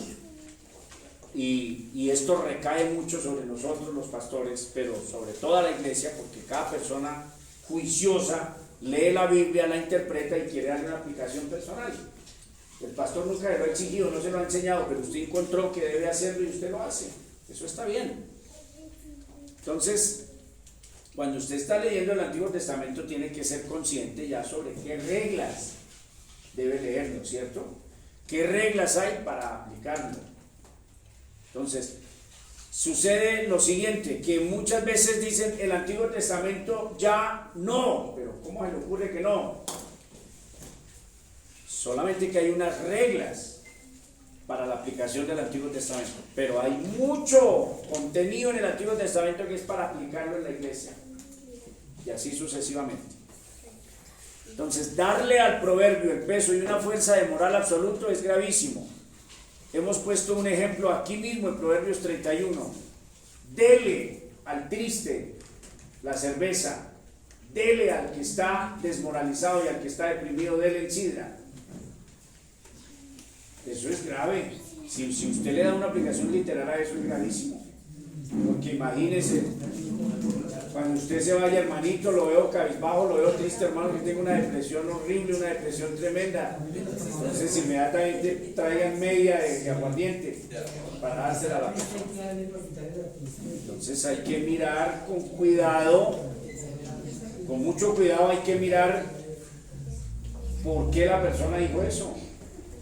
y esto recae mucho sobre nosotros los pastores, pero sobre toda la iglesia, porque cada persona juiciosa lee la Biblia, la interpreta y quiere darle una aplicación personal. El pastor nunca se lo ha exigido, no se lo ha enseñado, pero usted encontró que debe hacerlo y usted lo hace. Eso está bien. Entonces, cuando usted está leyendo el Antiguo Testamento, tiene que ser consciente ya sobre qué reglas debe leerlo, ¿cierto? ¿Qué reglas hay para aplicarlo? Entonces, sucede lo siguiente, que muchas veces dicen el Antiguo Testamento ya no, pero ¿cómo se le ocurre que no? Solamente que hay unas reglas para la aplicación del Antiguo Testamento, pero hay mucho contenido en el Antiguo Testamento que es para aplicarlo en la iglesia, y así sucesivamente. Entonces, darle al proverbio el peso y una fuerza de moral absoluto es gravísimo. Hemos puesto un ejemplo aquí mismo en Proverbios 31. Dele al triste la cerveza, dele al que está desmoralizado y al que está deprimido, dele el sidra. Eso es grave. Si usted le da una aplicación literal a eso, es gravísimo. Porque imagínese, cuando usted se vaya, hermanito, lo veo cabizbajo, lo veo triste, hermano, que tengo una depresión horrible, una depresión tremenda. Entonces inmediatamente traigan media de aguardiente para dársela a la persona. Entonces hay que mirar con cuidado, con mucho cuidado hay que mirar por qué la persona dijo eso.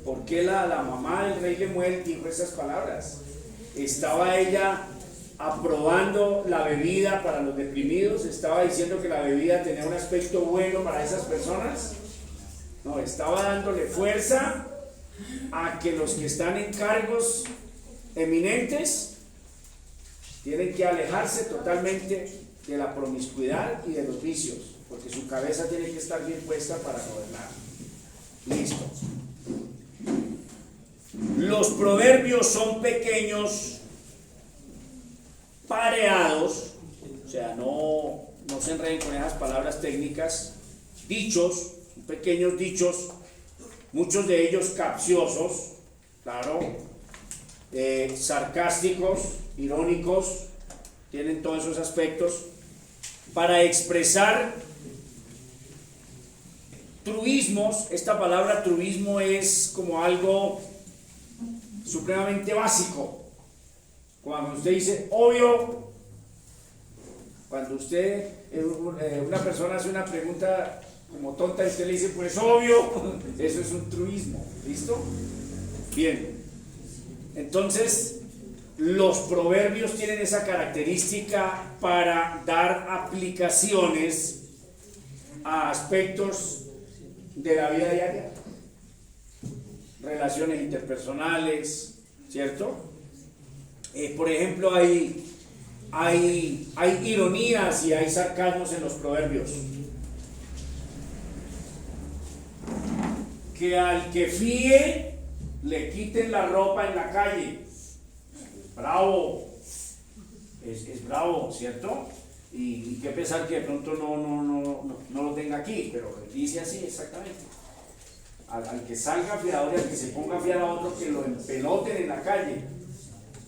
¿Por qué la mamá del rey Lemuel dijo esas palabras? ¿Estaba ella aprobando la bebida para los deprimidos? ¿Estaba diciendo que la bebida tenía un aspecto bueno para esas personas? No, estaba dándole fuerza a que los que están en cargos eminentes tienen que alejarse totalmente de la promiscuidad y de los vicios, porque su cabeza tiene que estar bien puesta para gobernar. Listo. Los proverbios son pequeños, pareados, o sea, no se enreden con esas palabras técnicas, dichos, pequeños dichos, muchos de ellos capciosos, claro, sarcásticos, irónicos, tienen todos esos aspectos, para expresar truismos. Esta palabra truismo es como algo supremamente básico. Cuando usted dice obvio, cuando usted, una persona hace una pregunta como tonta y usted le dice pues obvio, eso es un truismo. ¿Listo? Bien. Entonces, los proverbios tienen esa característica para dar aplicaciones a aspectos de la vida diaria. Relaciones interpersonales, ¿cierto? Por ejemplo, hay ironías y hay sarcasmos en los proverbios. Que al que fíe le quiten la ropa en la calle. Bravo. Es bravo, ¿cierto? Y qué pesar que de pronto no lo tenga aquí, pero dice así exactamente. Al que salga fiador y al que se ponga a fiar a otro, que lo empeloten en la calle.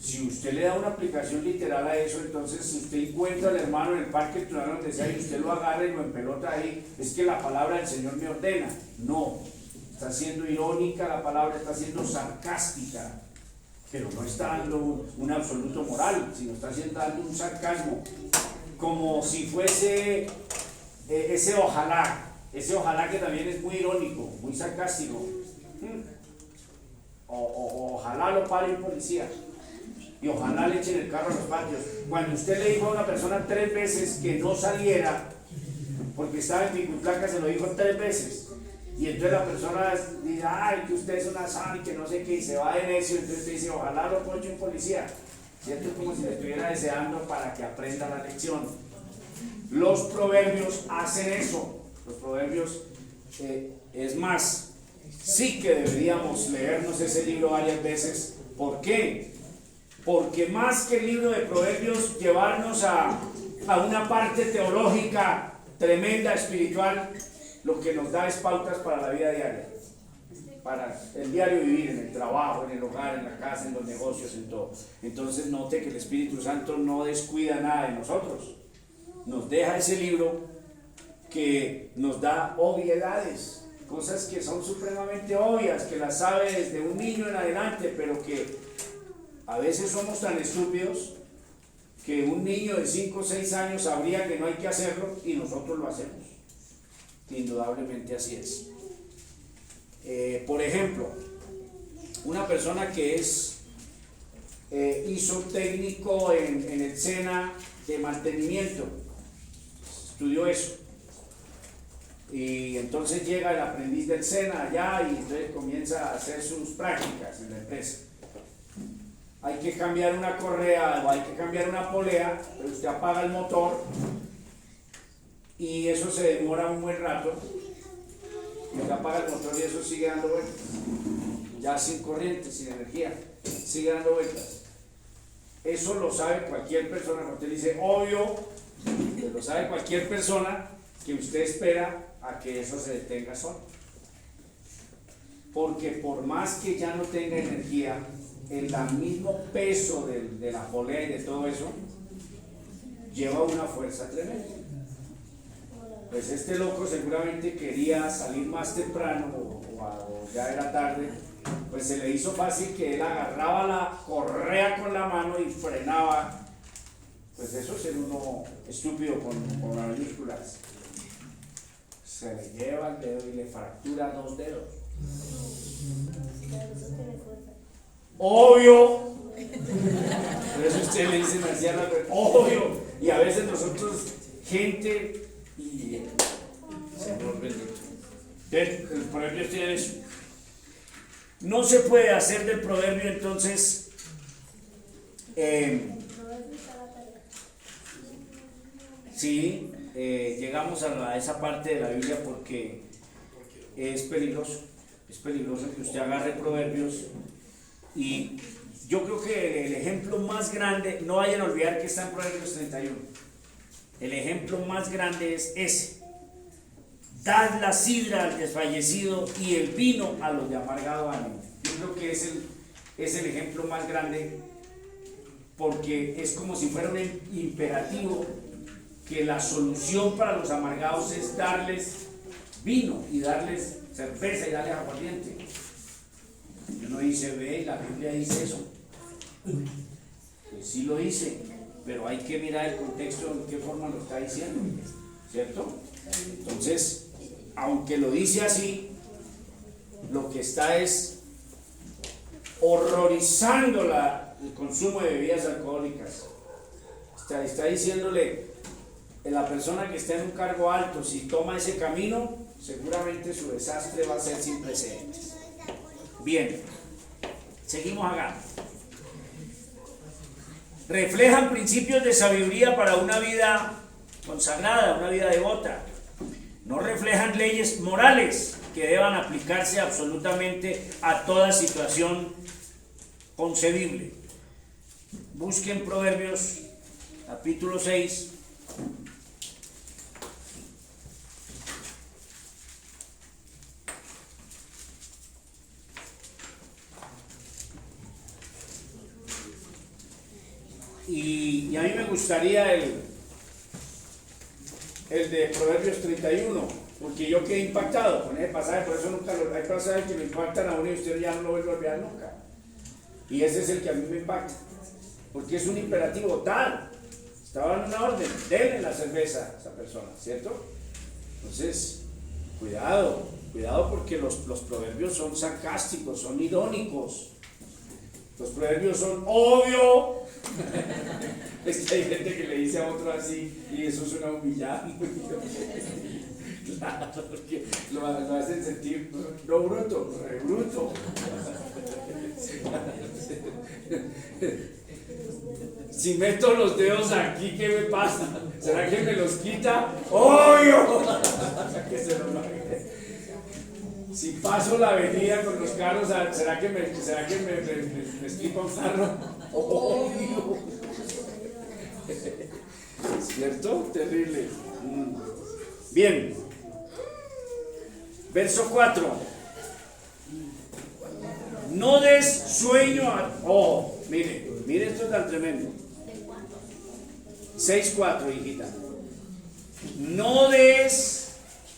Si usted le da una aplicación literal a eso, entonces si usted encuentra al hermano en el parque natural donde sea y usted lo agarra y lo empelota ahí, es que la palabra del Señor me ordena. No, está siendo irónica la palabra, está siendo sarcástica, pero no está dando un absoluto moral, sino está dando un sarcasmo, como si fuese ese ojalá que también es muy irónico, muy sarcástico. Ojalá lo pare un policía y ojalá le echen el carro a los patios. Cuando usted le dijo a una persona 3 veces que no saliera porque estaba en Picuplaca, se lo dijo 3 veces, y entonces la persona dice, ay, que usted es una sal y que no sé qué, y se va de necio, entonces usted dice, ojalá lo ponche un policía, ¿cierto? Es como si le estuviera deseando para que aprenda la lección. Los proverbios hacen eso. Los proverbios, es más, sí que deberíamos leernos ese libro varias veces. ¿Por qué? Porque más que el libro de proverbios llevarnos a una parte teológica tremenda, espiritual, lo que nos da es pautas para la vida diaria, para el diario vivir, en el trabajo, en el hogar, en la casa, en los negocios, en todo. Entonces note que el Espíritu Santo no descuida nada de nosotros, nos deja ese libro que nos da obviedades, cosas que son supremamente obvias, que las sabe desde un niño en adelante, pero que a veces somos tan estúpidos que un niño de 5 o 6 años sabría que no hay que hacerlo y nosotros lo hacemos. Indudablemente así es. Por ejemplo, una persona que hizo técnico en el SENA de mantenimiento, estudió eso, y entonces llega el aprendiz del SENA allá y entonces comienza a hacer sus prácticas en la empresa. Hay que cambiar una correa o hay que cambiar una polea, pero usted apaga el motor y eso se demora un buen rato, y usted apaga el motor y eso sigue dando vueltas, ya sin corriente, sin energía, sigue dando vueltas. Eso lo sabe cualquier persona. Cuando usted dice obvio, lo sabe cualquier persona que usted espera a que eso se detenga solo, porque por más que ya no tenga energía, el mismo peso de la polea y de todo eso lleva una fuerza tremenda. Pues este loco seguramente quería salir más temprano o ya era tarde, pues se le hizo fácil que él agarraba la correa con la mano y frenaba. Pues eso es ser uno estúpido con las mayúsculas. Se le lleva el dedo y le fractura 2 dedos. Obvio. Por eso usted le dice anciana, obvio. Y a veces nosotros, gente, y Señor bendito. El proverbio tiene eso. No se puede hacer del proverbio entonces sí, llegamos a esa parte de la Biblia porque es peligroso que usted agarre proverbios. Y yo creo que el ejemplo más grande, no vayan a olvidar que está en Proverbios 31, el ejemplo más grande es ese: dad la sidra al desfallecido y el vino a los de amargado ánimo. Yo creo que es el ejemplo más grande, porque es como si fuera un imperativo, que la solución para los amargados es darles vino y darles cerveza y darles aguardiente. Uno dice, ve, la Biblia dice eso. Pues sí lo dice, pero hay que mirar el contexto, en qué forma lo está diciendo, ¿cierto? Entonces, aunque lo dice así, lo que está es horrorizando el consumo de bebidas alcohólicas. Está diciéndole a la persona que está en un cargo alto, si toma ese camino, seguramente su desastre va a ser sin precedentes. Bien, seguimos acá. Reflejan principios de sabiduría para una vida consagrada, una vida devota. No reflejan leyes morales que deban aplicarse absolutamente a toda situación concebible. Busquen Proverbios capítulo 6. Y a mí me gustaría el de Proverbios 31, porque yo quedé impactado con ese pasaje, por eso nunca hay pasajes que me impactan a uno y usted ya no lo vuelve a olvidar nunca. Y ese es el que a mí me impacta, porque es un imperativo tal. Estaba en una orden, denle la cerveza a esa persona, ¿cierto? Entonces, cuidado porque los proverbios son sarcásticos, son irónicos. Los proverbios son obvio. Es que hay gente que le dice a otro así y eso suena humillante. Claro, porque lo hacen sentir no bruto, bruto. Si meto los dedos aquí, ¿qué me pasa? ¿Será que me los quita? ¡Obvio! Si paso la avenida con los carros, ¿será que me estripa un carro? ¡Obvio! ¿Cierto? Terrible. Bien. Verso 4. No des sueño a... Oh, mire esto es tan tremendo. 6:4, hijita. No des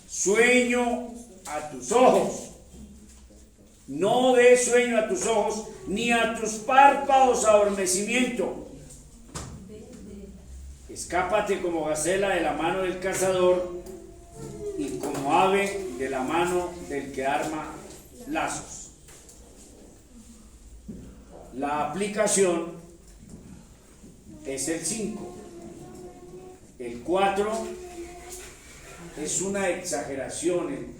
sueño a tus ojos. No des sueño a tus ojos, ni a tus párpados adormecimiento. Escápate como gacela de la mano del cazador y como ave de la mano del que arma lazos. La aplicación es el 5. El 4 es una exageración,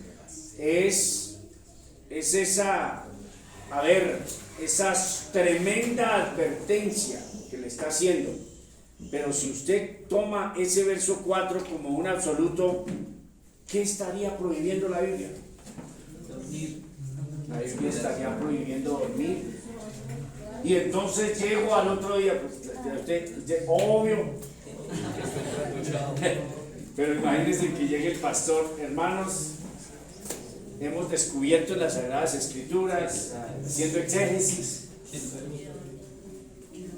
es esa tremenda advertencia que le está haciendo. Pero si usted toma ese verso 4 como un absoluto, ¿qué estaría prohibiendo la Biblia? Dormir. La Biblia estaría prohibiendo dormir. Y entonces llego al otro día, pues usted, obvio. Pero imagínense que llegue el pastor, hermanos, hemos descubierto en las Sagradas Escrituras, haciendo exégesis,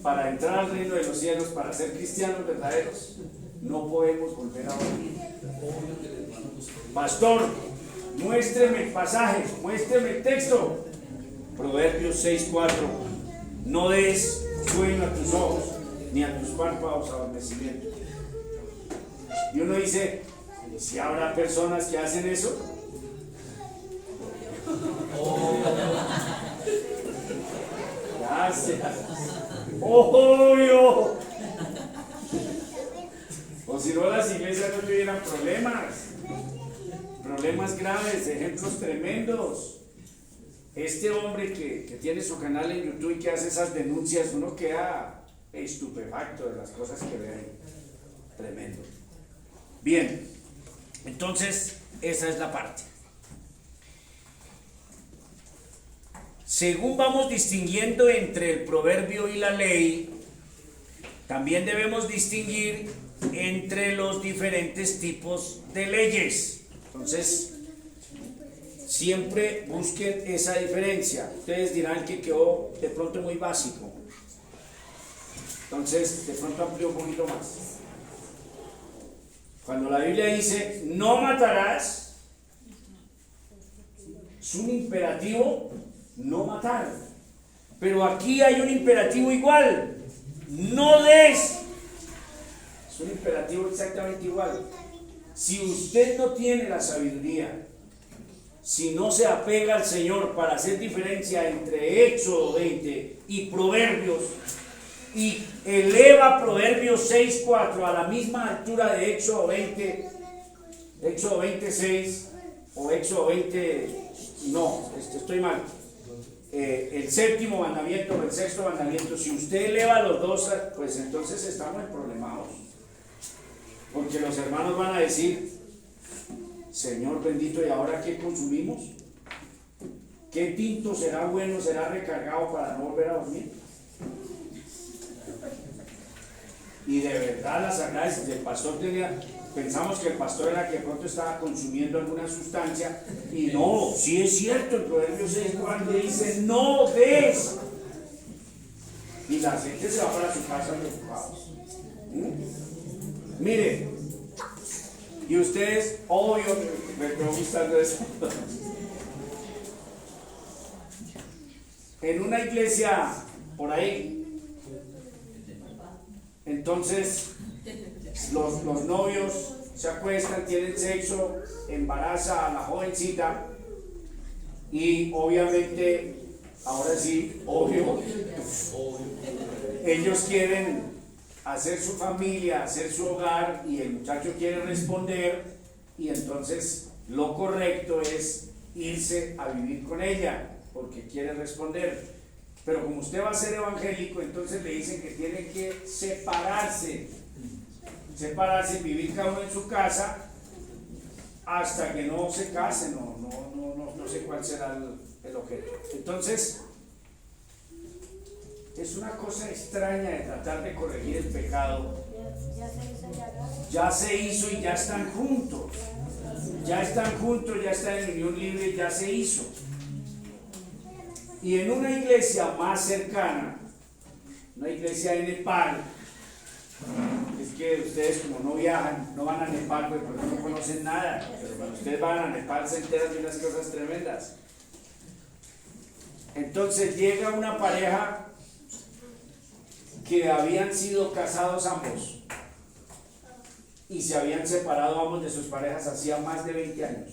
para entrar al reino de los cielos, para ser cristianos verdaderos, no podemos volver a dormir. Pastor, muéstreme el pasaje, muéstreme el texto. Proverbios 6:4. No des sueño a tus ojos, ni a tus párpados adormecimiento. Y uno dice, ¿si habrá personas que hacen eso? Gracias. ¡Obvio! O si no, las iglesias no tuvieran problemas graves, ejemplos tremendos. Este hombre que tiene su canal en YouTube y que hace esas denuncias, uno queda estupefacto de las cosas que ve ahí. Tremendo. Bien, entonces esa es la parte. Según vamos distinguiendo entre el proverbio y la ley, también debemos distinguir entre los diferentes tipos de leyes. Entonces, siempre busquen esa diferencia. Ustedes dirán que quedó de pronto muy básico. Entonces, de pronto amplío un poquito más. Cuando la Biblia dice, no matarás, es un imperativo no matar. Pero aquí hay un imperativo igual. No des. Es un imperativo exactamente igual. Si usted no tiene la sabiduría, si no se apega al Señor para hacer diferencia entre Éxodo 20 y Proverbios, y eleva Proverbios 6:4 a la misma altura de Éxodo 20, Éxodo 26, o Éxodo 20, no, estoy mal. El séptimo mandamiento o el sexto mandamiento, si usted eleva los dos, pues entonces estamos en problemados. Porque los hermanos van a decir, Señor bendito, ¿y ahora qué consumimos? ¿Qué tinto será bueno, será recargado para no volver a dormir? Y de verdad la Sagrada, el pastor pensamos que el pastor era que de pronto estaba consumiendo alguna sustancia, y no, sí es cierto, el Proverbio 6 cuando dice, no des. Y la gente se va para su casa preocupados. Mire, y ustedes, obvio, me está gustando eso. En una iglesia por ahí, entonces los novios se acuestan, tienen sexo, embaraza a la jovencita y obviamente, ahora sí, obvio, ellos quieren hacer su familia, hacer su hogar y el muchacho quiere responder y entonces lo correcto es irse a vivir con ella porque quiere responder. Pero como usted va a ser evangélico, entonces le dicen que tiene que separarse y vivir cada uno en su casa hasta que no se case, no sé cuál será el objeto. Entonces, es una cosa extraña de tratar de corregir el pecado. Ya se hizo y ya están juntos. Ya están en unión libre, ya se hizo. Y en una iglesia más cercana, una iglesia de Nepal, es que ustedes como no viajan, no van a Nepal, pues porque no conocen nada, pero cuando ustedes van a Nepal se enteran de unas cosas tremendas. Entonces llega una pareja que habían sido casados ambos y se habían separado ambos de sus parejas hacía más de 20 años.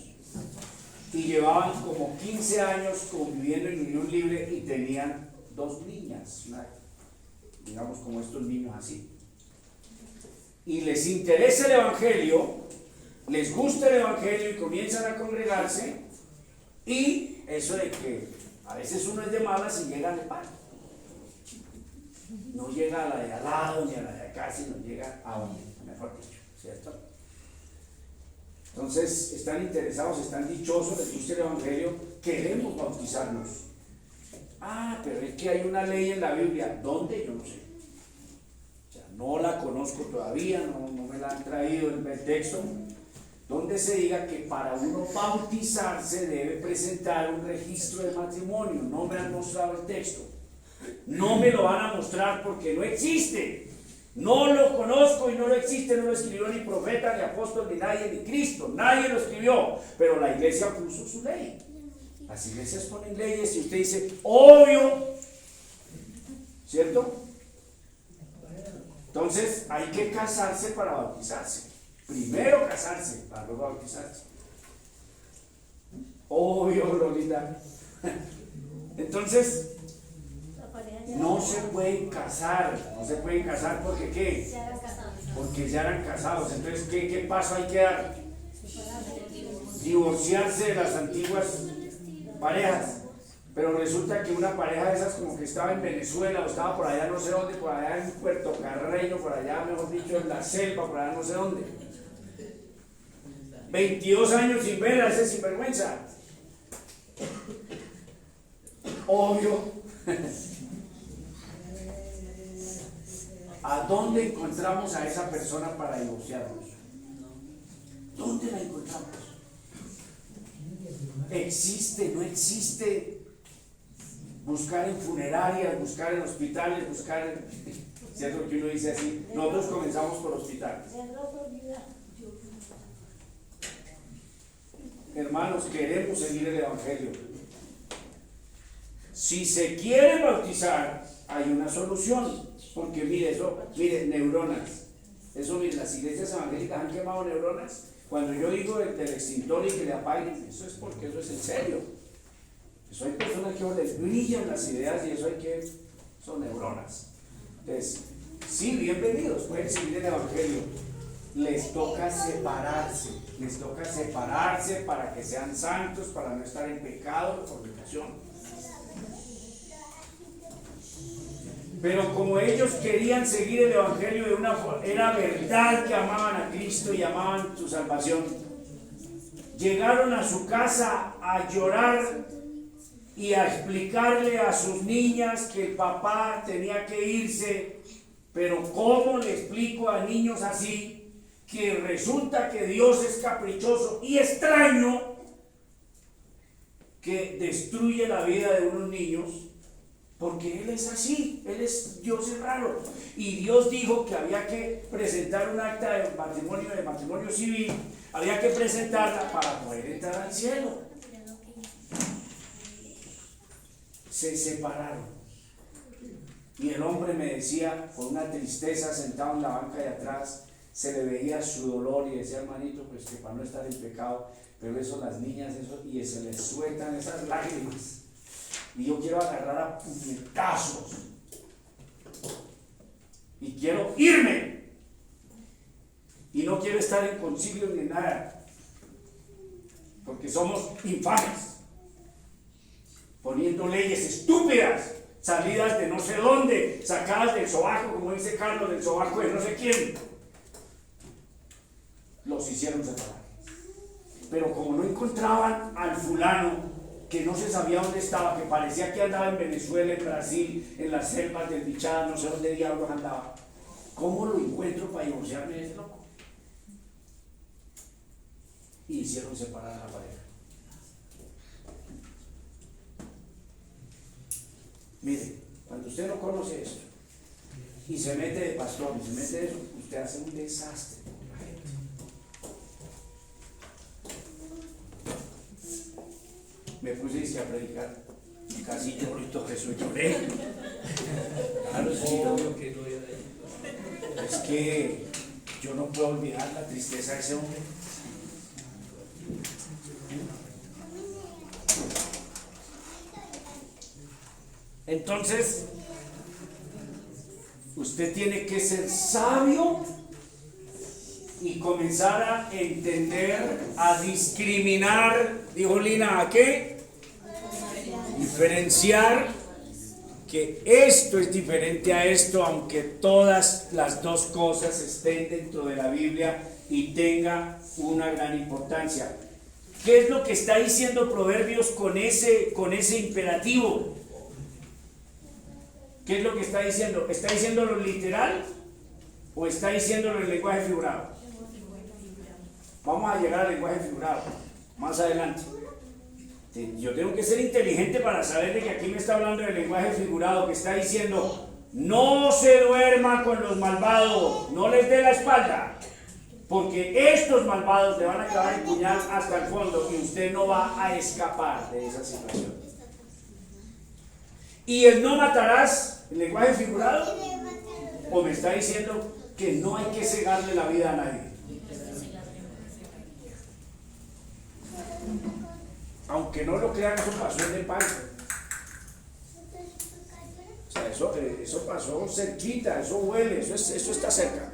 Y llevaban como 15 años conviviendo en unión libre y tenían 2 niñas, digamos como estos niños así. Y les interesa el Evangelio, les gusta el Evangelio y comienzan a congregarse, y eso de que a veces uno es de malas y llega a Nepal. No llega a la de al lado ni a la de acá, sino llega a donde, mejor dicho, ¿cierto? Entonces, están interesados, están dichosos, les gusta el Evangelio, queremos bautizarnos. Ah, pero es que hay una ley en la Biblia. ¿Dónde? Yo no sé. O sea, no la conozco todavía, no me la han traído en el texto, donde se diga que para uno bautizarse debe presentar un registro de matrimonio. No me han mostrado el texto. No me lo van a mostrar porque no existe. No lo conozco y no lo existe, no lo escribió ni profeta, ni apóstol, ni nadie, ni Cristo. Nadie lo escribió, pero la iglesia puso su ley. Las iglesias ponen leyes y usted dice, obvio, ¿cierto? Entonces hay que casarse para bautizarse. Primero casarse para luego bautizarse. Obvio, Lolita. Entonces, no se pueden casar porque ¿qué? Porque ya eran casados. Entonces, ¿qué paso hay que dar? Divorciarse de las antiguas parejas. Pero resulta que una pareja de esas como que estaba en Venezuela o estaba por allá no sé dónde, por allá en Puerto Carreño, por allá mejor dicho en la selva, por allá no sé dónde. 22 años sin ver a ese sinvergüenza. Obvio. ¿A dónde encontramos a esa persona para divorciarnos? ¿Dónde la encontramos? ¿Existe? ¿No existe? Buscar en funerarias, buscar en hospitales, buscar en... ¿Cierto que uno dice así? Nosotros comenzamos por hospitales. Hermanos, queremos seguir el Evangelio. Si se quiere bautizar, hay una solución. Porque mire, neuronas. Eso, mire, las iglesias evangélicas han quemado neuronas. Cuando yo digo del extintor y que le apaguen, eso es porque eso es en serio. Eso hay personas que les brillan las ideas y eso son neuronas. Entonces, sí, bienvenidos, pueden seguir el Evangelio. les toca separarse para que sean santos, para no estar en pecado, en fornicación. Pero como ellos querían seguir el evangelio de una forma, era verdad que amaban a Cristo y amaban su salvación, llegaron a su casa a llorar y a explicarle a sus niñas que el papá tenía que irse. Pero ¿cómo le explico a niños así que resulta que Dios es caprichoso y extraño, que destruye la vida de unos niños? Porque Él es así, Dios es raro. Y Dios dijo que había que presentar un acta de matrimonio civil, había que presentarla para poder entrar al cielo. Se separaron. Y el hombre me decía, con una tristeza, sentado en la banca de atrás, se le veía su dolor y decía, hermanito, pues que para no estar en pecado, pero eso las niñas, y se les sueltan esas lágrimas. Y yo quiero agarrar a puñetazos. Y quiero irme. Y no quiero estar en concilio ni nada. Porque somos infames. Poniendo leyes estúpidas, salidas de no sé dónde, sacadas del sobaco, como dice Carlos, del sobaco de no sé quién. Los hicieron separar. Pero como no encontraban al fulano, que no se sabía dónde estaba, que parecía que andaba en Venezuela, en Brasil, en las selvas del Bichada, no sé dónde diablos andaba, ¿cómo lo encuentro para divorciarme de ese loco? Y hicieron separar a la pareja. Mire, cuando usted no conoce esto y se mete de pastor y se mete de eso, usted hace un desastre con la gente. Me puse a predicar y casi lloro y todo eso, lloré. Claro, es que yo no puedo olvidar la tristeza de ese hombre. Entonces, usted tiene que ser sabio y comenzar a entender, a discriminar, dijo Lina, ¿a qué? Diferenciar que esto es diferente a esto, aunque todas las dos cosas estén dentro de la Biblia y tenga una gran importancia. ¿Qué es lo que está diciendo Proverbios con ese imperativo? ¿Qué es lo que está diciendo? ¿Está diciéndolo literal o está diciéndolo en lenguaje figurado? Vamos a llegar al lenguaje figurado más adelante. Yo tengo que ser inteligente para saber de que aquí me está hablando del lenguaje figurado, que está diciendo: no se duerma con los malvados, no les dé la espalda, porque estos malvados le van a clavar el puñal hasta el fondo y usted no va a escapar de esa situación. Y el no matarás, el lenguaje figurado, o me está diciendo que no hay que cegarle la vida a nadie. Aunque no lo crean, eso pasó en el país. O sea, eso pasó cerquita, eso huele, eso está cerca.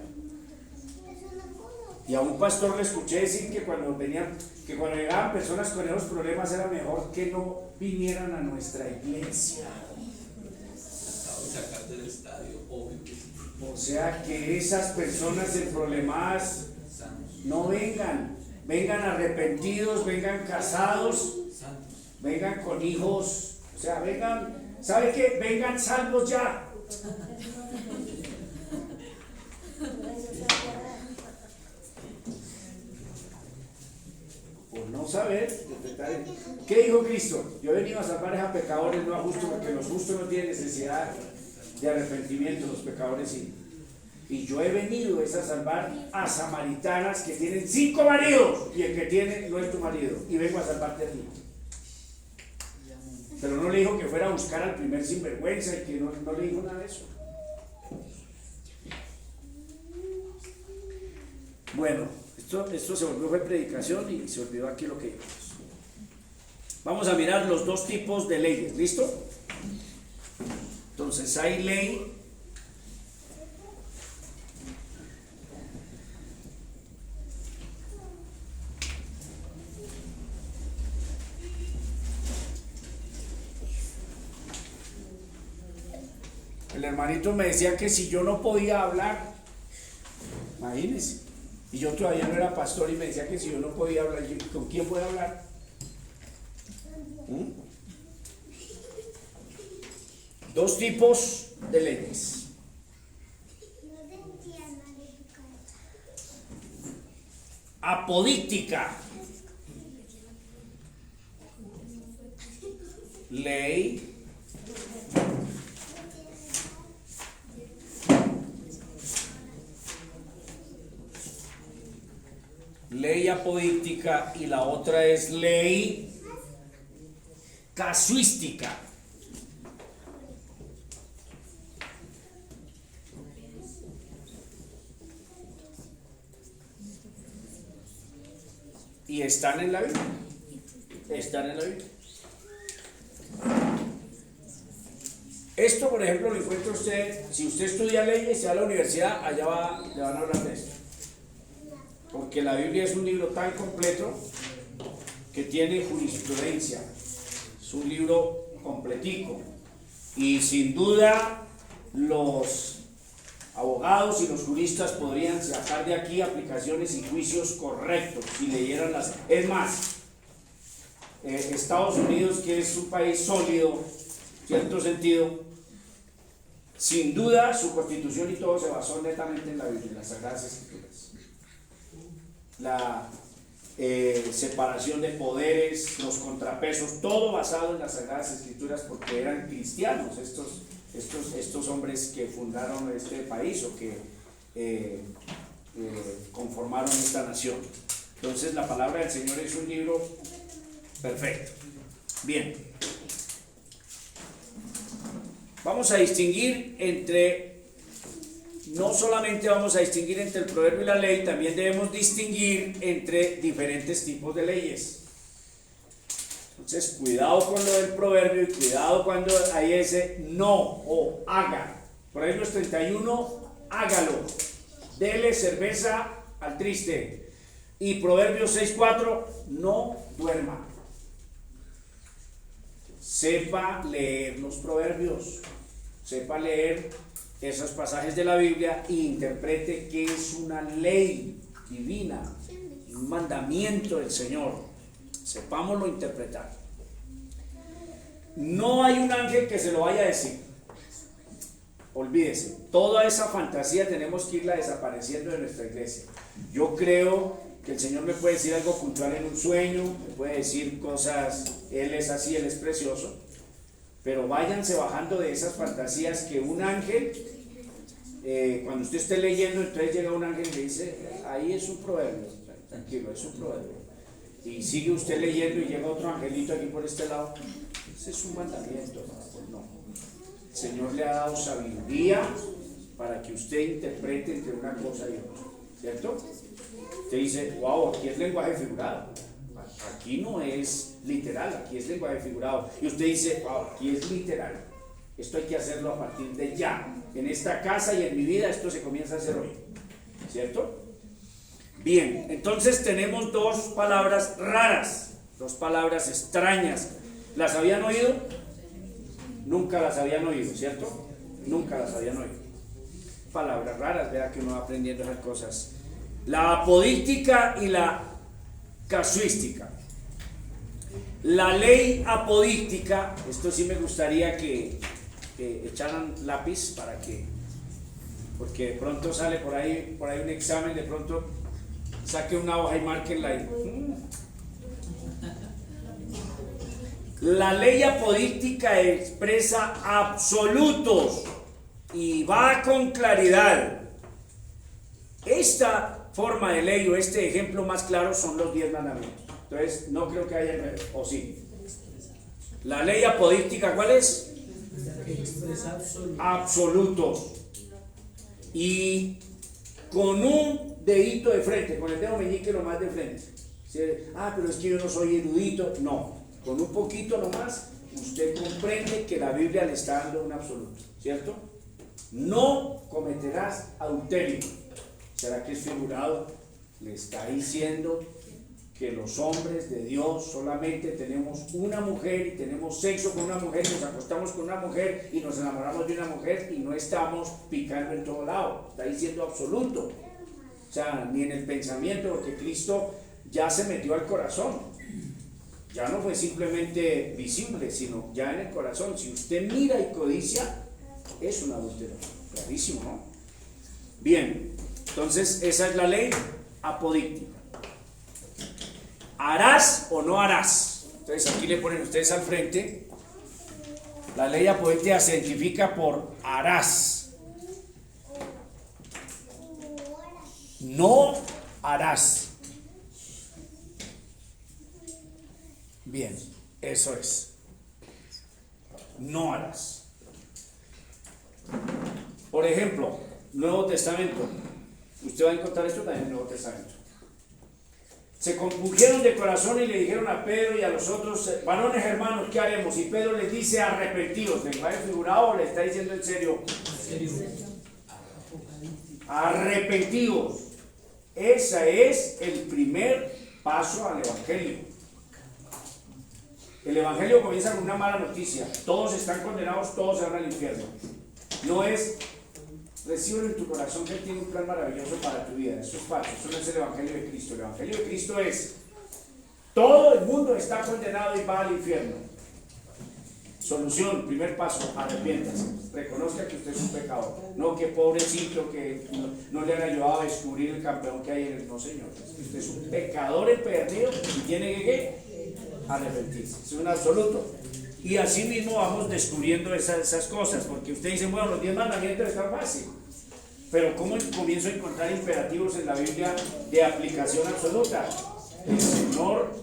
Y a un pastor le escuché decir que cuando llegaban personas con esos problemas era mejor que no vinieran a nuestra iglesia. O sea, que esas personas en problemas no vengan arrepentidos, vengan casados, vengan con hijos, o sea, vengan, ¿sabe qué? Vengan salvos ya. Por no saber, ¿qué dijo Cristo? Yo he venido a salvar a pecadores, no a justos, porque los justos no tienen necesidad de arrepentimiento, los pecadores sí. Y yo he venido a salvar a samaritanas que tienen 5 maridos y el que tiene no es tu marido, y vengo a salvarte a ti. Pero no le dijo que fuera a buscar al primer sinvergüenza y que no le dijo nada de eso. Bueno, esto se volvió fue predicación y se olvidó aquí lo que dijimos. Vamos a mirar los dos tipos de leyes, ¿listo? Entonces hay ley El hermanito me decía que si yo no podía hablar, imagínense, y yo todavía no era pastor y me decía que si yo no podía hablar, ¿con quién voy a hablar? Dos tipos de leyes. Apodíctica, ley apodíctica, y la otra es ley casuística. Y están en la Biblia. Están en la Biblia. Esto, por ejemplo, lo encuentra usted, si usted estudia leyes, se va a la universidad, allá le van a hablar de esto. Porque la Biblia es un libro tan completo que tiene jurisprudencia. Es un libro completico. Y sin duda, los abogados y los juristas podrían sacar de aquí aplicaciones y juicios correctos si leyeran las. Es más, Estados Unidos, que es un país sólido, en cierto sentido, sin duda su constitución y todo se basó netamente en la Biblia, en las Sagradas Escrituras. La separación de poderes, los contrapesos, todo basado en las Sagradas Escrituras, porque eran cristianos estos hombres que fundaron este país o que conformaron esta nación. Entonces la palabra del Señor es un libro perfecto. Bien, vamos a distinguir no solamente vamos a distinguir entre el proverbio y la ley, también debemos distinguir entre diferentes tipos de leyes. Entonces, cuidado con lo del proverbio y cuidado cuando hay ese no o haga. Proverbios 31, hágalo. Dele cerveza al triste. Y Proverbios 6:4, no duerma. Sepa leer los proverbios. Sepa leer esos pasajes de la Biblia e interprete que es una ley divina, un mandamiento del Señor. Sepámoslo interpretar. No hay un ángel que se lo vaya a decir. Olvídese, toda esa fantasía tenemos que irla desapareciendo de nuestra iglesia. Yo creo que el Señor me puede decir algo puntual en un sueño, me puede decir cosas, Él es así, Él es precioso, pero váyanse bajando de esas fantasías que un ángel, cuando usted esté leyendo, entonces llega un ángel y le dice, ahí es un proverbio, tranquilo, es un proverbio. Y sigue usted leyendo y llega otro angelito aquí por este lado, ese es un mandamiento, no. El Señor le ha dado sabiduría para que usted interprete entre una cosa y otra, ¿cierto? Usted dice, wow, aquí es lenguaje figurado, aquí no es literal, aquí es lenguaje figurado. Y usted dice, wow, aquí es literal, esto hay que hacerlo a partir de ya, en esta casa y en mi vida esto se comienza a hacer hoy, ¿cierto? Bien, entonces tenemos dos palabras raras, dos palabras extrañas. ¿Las habían oído? Nunca las habían oído, ¿cierto? Nunca las habían oído. Palabras raras, vea que uno va aprendiendo esas cosas. La apodíctica y la casuística. La ley apodíctica, esto sí me gustaría que echaran lápiz porque de pronto sale por ahí un examen, de pronto saque una hoja y márquenla ahí. La ley apodíctica expresa absolutos y va con claridad. Esta forma de ley o este ejemplo más claro son los 10 mandamientos. Entonces, no creo que haya nueve, ¿o sí? La ley apodíctica, ¿cuál es? Absolutos. Y con un dedito de frente, con el dedo meñique lo más de frente. Pero es que yo no soy erudito. No, con un poquito nomás, usted comprende que la Biblia le está dando un absoluto, ¿cierto? No cometerás adulterio. ¿Será que es figurado? Le está diciendo que los hombres de Dios solamente tenemos una mujer y tenemos sexo con una mujer, nos acostamos con una mujer y nos enamoramos de una mujer y no estamos picando en todo lado. Está diciendo absoluto. O sea, ni en el pensamiento, porque Cristo ya se metió al corazón. Ya no fue simplemente visible, sino ya en el corazón. Si usted mira y codicia, es un adúltero. Clarísimo, ¿no? Bien, entonces esa es la ley apodíctica. ¿Harás o no harás? Entonces aquí le ponen ustedes al frente. La ley apodíctica se identifica por harás. No harás. Bien, eso es. No harás. Por ejemplo, Nuevo Testamento. Usted va a encontrar esto también en el Nuevo Testamento. Se compungieron de corazón y le dijeron a Pedro y a los otros varones hermanos, ¿qué haremos? Y Pedro les dice, arrepentidos. ¿Lenguaje figurado o le está diciendo en serio? Arrepentidos. Ese es el primer paso al Evangelio. El Evangelio comienza con una mala noticia. Todos están condenados, todos se van al infierno. No es, recibe en tu corazón que Él tiene un plan maravilloso para tu vida. Eso es falso, eso no es el Evangelio de Cristo. El Evangelio de Cristo es, todo el mundo está condenado y va al infierno. Solución, primer paso, arrepiéntase. Reconozca que usted es un pecador. No que pobrecito, que no le han ayudado a descubrir el campeón que hay en el... No, señor. Usted es un pecador perdido y tiene que ¿qué? Arrepentirse. Es un absoluto. Y así mismo vamos descubriendo esas cosas, porque usted dice, bueno, los 10 mandamientos están fácil, pero ¿cómo comienzo a encontrar imperativos en la Biblia de aplicación absoluta? El Señor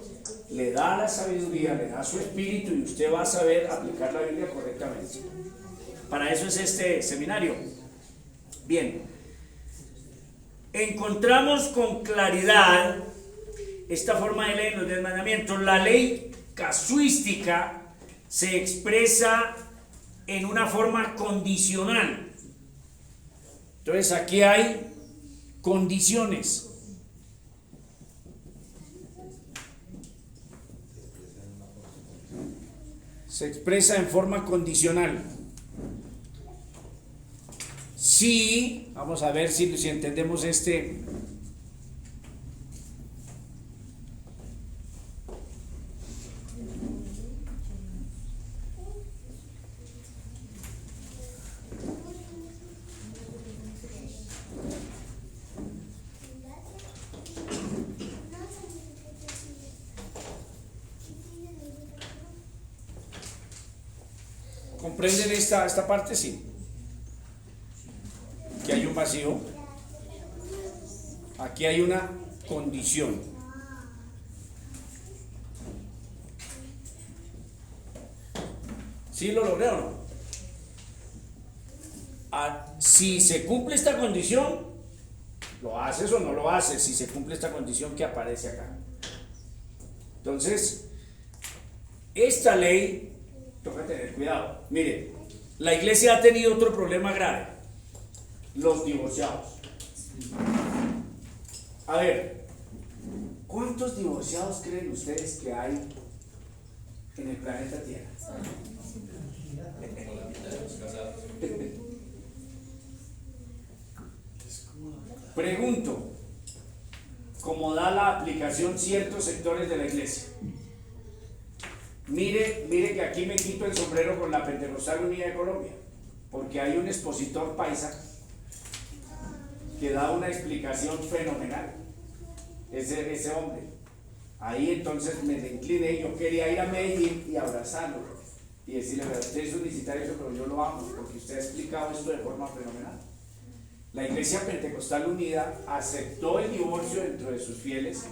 le da la sabiduría, le da su espíritu y usted va a saber aplicar la Biblia correctamente. Para eso es este seminario. Bien, encontramos con claridad esta forma de ley en los 10 mandamientos. La ley casuística se expresa en una forma condicional. Entonces aquí hay condiciones. Se expresa en forma condicional. Sí, vamos a ver si entendemos este. ¿Comprenden esta parte? Sí. Aquí hay un vacío. Aquí hay una condición. ¿Sí lo logré o no? Si se cumple esta condición, ¿lo haces o no lo haces? Si se cumple esta condición que aparece acá. Entonces, esta ley toca tener cuidado. Mire, la iglesia ha tenido otro problema grave: los divorciados. A ver, ¿cuántos divorciados creen ustedes que hay en el planeta Tierra? Pregunto, ¿cómo da la aplicación ciertos sectores de la iglesia? Mire que aquí me quito el sombrero con la Pentecostal Unida de Colombia, porque hay un expositor paisa que da una explicación fenomenal. Ese hombre. Ahí entonces me incliné, yo quería ir a Medellín y abrazarlo y decirle, usted es unicitario, pero yo lo amo, porque usted ha explicado esto de forma fenomenal. La Iglesia Pentecostal Unida aceptó el divorcio dentro de sus fieles,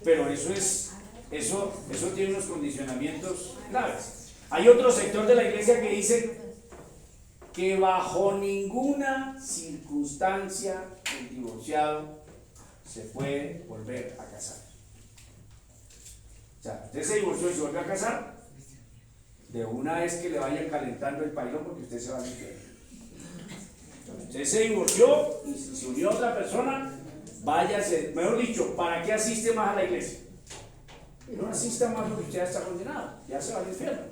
pero eso tiene unos condicionamientos graves. Hay otro sector de la iglesia que dice que bajo ninguna circunstancia el divorciado se puede volver a casar. O sea, usted se divorció y se vuelve a casar, de una vez que le vayan calentando el pailón, porque usted se va a meter. Usted se divorció y se unió a otra persona, váyase, mejor dicho, ¿para qué asiste más a la iglesia? Y no asista más porque usted ya está condenado, ya se va al infierno.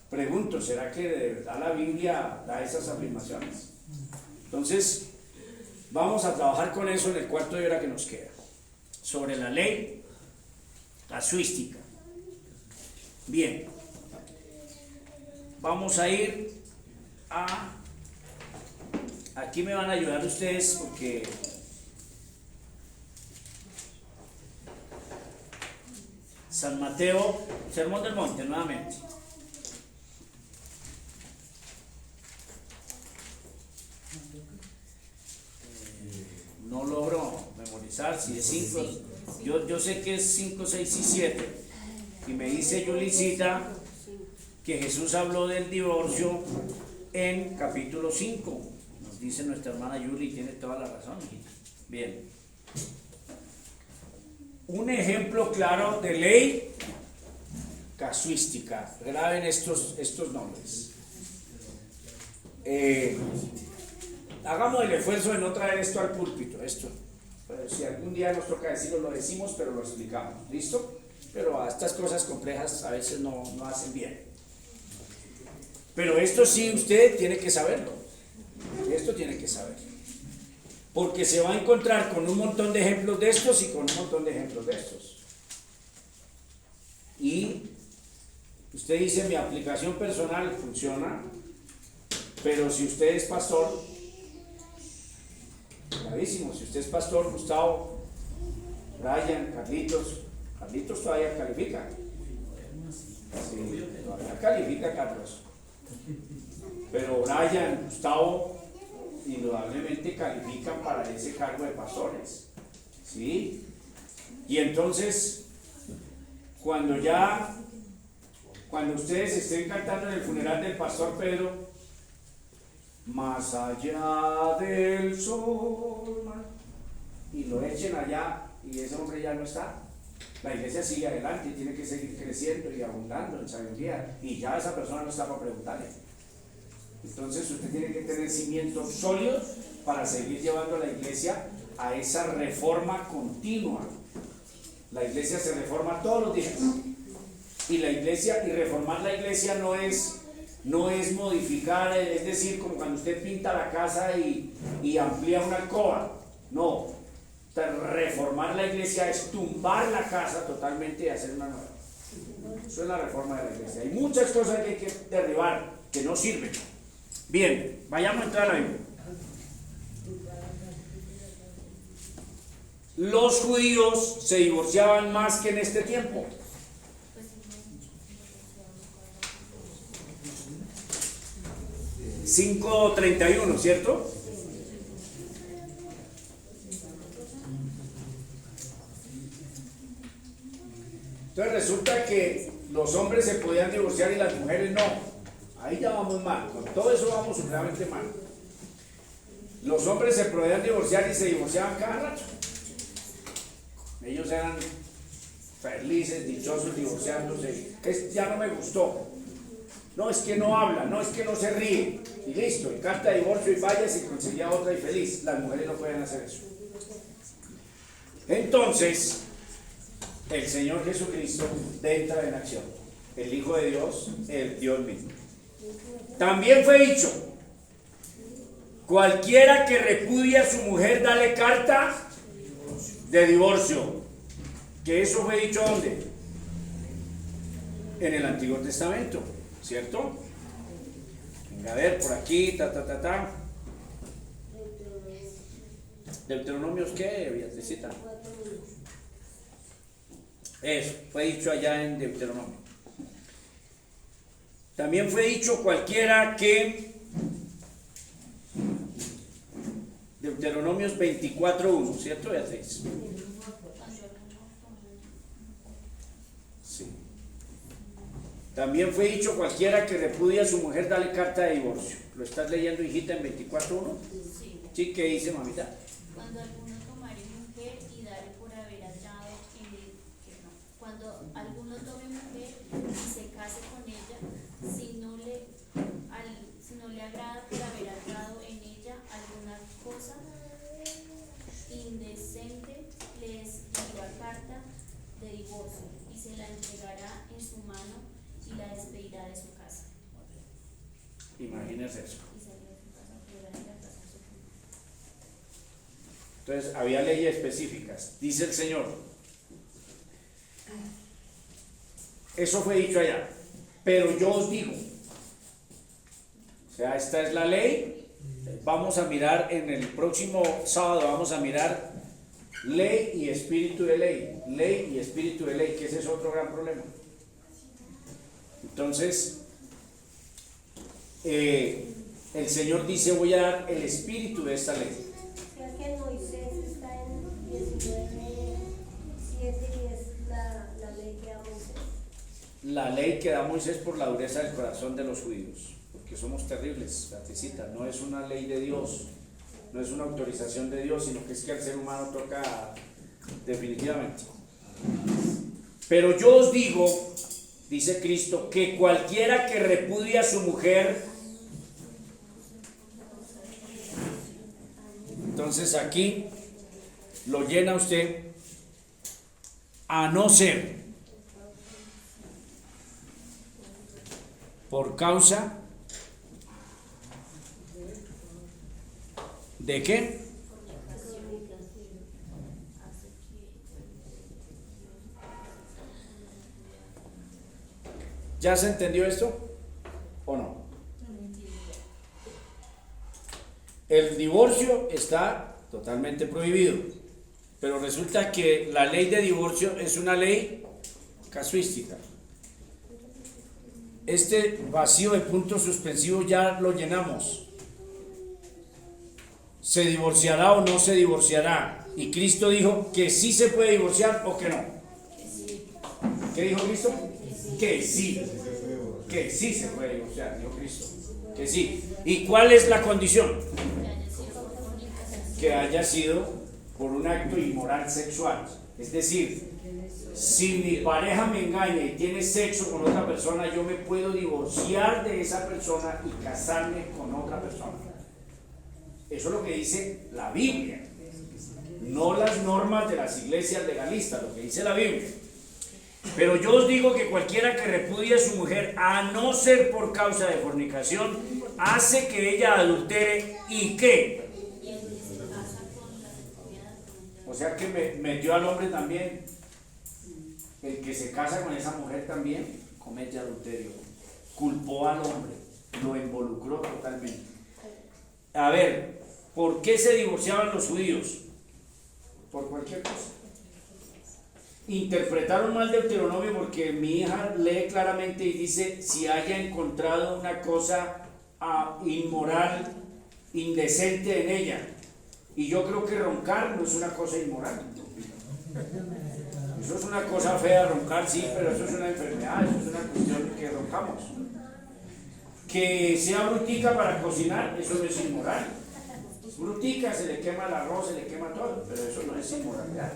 Pregunto, ¿será que de verdad la Biblia da esas afirmaciones? Entonces, vamos a trabajar con eso en el cuarto de hora que nos queda, sobre la ley casuística. Bien, vamos a ir a... Aquí me van a ayudar ustedes porque... San Mateo, Sermón del Monte, nuevamente. No logro memorizar si es 5. Yo sé que es 5, 6 y 7. Y me dice Yulicita que Jesús habló del divorcio en capítulo 5. Nos dice nuestra hermana Yuli, tiene toda la razón. Bien. Un ejemplo claro de ley casuística. Graben estos nombres. Hagamos el esfuerzo de no traer esto al púlpito. Pero si algún día nos toca decirlo, lo decimos, pero lo explicamos. ¿Listo? Pero a estas cosas complejas a veces no hacen bien. Pero esto sí usted tiene que saberlo. Esto tiene que saber. Porque se va a encontrar con un montón de ejemplos de estos y con un montón de ejemplos de estos. Y usted dice, mi aplicación personal funciona, pero si usted es pastor, clarísimo, si usted es pastor, Gustavo, Brian, Carlitos todavía califica. Sí, todavía califica Carlos. Pero Brian, Gustavo, indudablemente califican para ese cargo de pastores, ¿sí? Y entonces, cuando ustedes estén cantando en el funeral del pastor Pedro, más allá del sol, y lo echen allá, y ese hombre ya no está, la iglesia sigue adelante y tiene que seguir creciendo y abundando en sabiduría, y ya esa persona no está para preguntarle. Entonces usted tiene que tener cimientos sólidos para seguir llevando a la iglesia a esa reforma continua. La iglesia se reforma todos los días. Y reformar la iglesia no es modificar, es decir, como cuando usted pinta la casa y amplía una alcoba. No. Reformar la iglesia es tumbar la casa totalmente y hacer una nueva. Eso es la reforma de la iglesia. Hay muchas cosas que hay que derribar que no sirven. Bien, vayamos a entrar a la Biblia. Los judíos se divorciaban más que en este tiempo. $5.31, ¿cierto? Entonces resulta que los hombres se podían divorciar y las mujeres no. Ahí ya vamos mal, con todo eso vamos realmente mal. Los hombres se podían divorciar y se divorciaban cada rato. Ellos eran felices, dichosos, divorciándose. Ya no me gustó. No, es que no habla, no, es que no se ríe. Y listo, y carta de divorcio y vaya y conseguía otra y feliz. Las mujeres no pueden hacer eso. Entonces, el Señor Jesucristo entra en acción. El Hijo de Dios, el Dios mismo. También fue dicho, cualquiera que repudie a su mujer, dale carta de divorcio. Que eso fue dicho ¿dónde? En el Antiguo Testamento, ¿cierto? Venga a ver por aquí, Deuteronomios, ¿qué, Beatricita? Eso, fue dicho allá en Deuteronomio. También fue dicho cualquiera que, Deuteronomios 24.1, ¿cierto, Beatriz? Sí. También fue dicho cualquiera que repudie a su mujer, dale carta de divorcio. ¿Lo estás leyendo, hijita, en 24.1? Sí. ¿Sí? ¿Qué dice, mamita? Cuando alguno tomare mujer y dare por haber hallado cuando alguno tome mujer y se case con ella, si no le agrada por haber hallado en ella alguna cosa indecente, le escriba carta de divorcio y se la entregará en su mano y la despedirá de su casa. Imagínense eso. Y salió de su casa fuera de la casa de su familia. Entonces, había leyes específicas. Dice el Señor. Eso fue dicho allá. Pero yo os digo. O sea, esta es la ley. Vamos a mirar en el próximo sábado, vamos a mirar ley y espíritu de ley. Ley y espíritu de ley, que ese es otro gran problema. Entonces, el Señor dice, voy a dar el espíritu de esta ley. O sea que Moisés está en 19:7 y es la ley que da Moisés. La ley que da Moisés por la dureza del corazón de los judíos, porque somos terribles, Gaticita, no es una ley de Dios, no es una autorización de Dios, sino que es que al ser humano toca definitivamente. Pero yo os digo, dice Cristo, que cualquiera que repudie a su mujer, entonces aquí lo llena usted, a no ser por causa de qué? ¿Ya se entendió esto o no? El divorcio está totalmente prohibido, pero resulta que la ley de divorcio es una ley casuística. Este vacío de punto suspensivo ya lo llenamos. ¿Se divorciará o no se divorciará? Y Cristo dijo que sí se puede divorciar o que no. ¿Qué dijo Cristo? Que sí. Que sí se puede divorciar, dijo Cristo. Que sí. ¿Y cuál es la condición? Que haya sido por un acto inmoral sexual. Es decir, si mi pareja me engaña y tiene sexo con otra persona, yo me puedo divorciar de esa persona y casarme con otra persona. Eso es lo que dice la Biblia, no las normas de las iglesias legalistas, lo que dice la Biblia. Pero yo os digo que cualquiera que repudie a su mujer, a no ser por causa de fornicación, hace que ella adultere y ¿qué? O sea que me metió al hombre también. El que se casa con esa mujer también comete adulterio. Culpó al hombre, lo involucró totalmente. A ver, ¿por qué se divorciaban los judíos? Por cualquier cosa. Interpretaron mal Deuteronomio porque mi hija lee claramente y dice, si haya encontrado una cosa inmoral, indecente en ella. Y yo creo que roncar no es una cosa inmoral. Eso es una cosa fea, roncar, sí, pero eso es una enfermedad, eso es una cuestión que roncamos. Que sea brutica para cocinar, eso no es inmoral. Brutica, se le quema el arroz, se le quema todo, pero eso no es inmoralidad.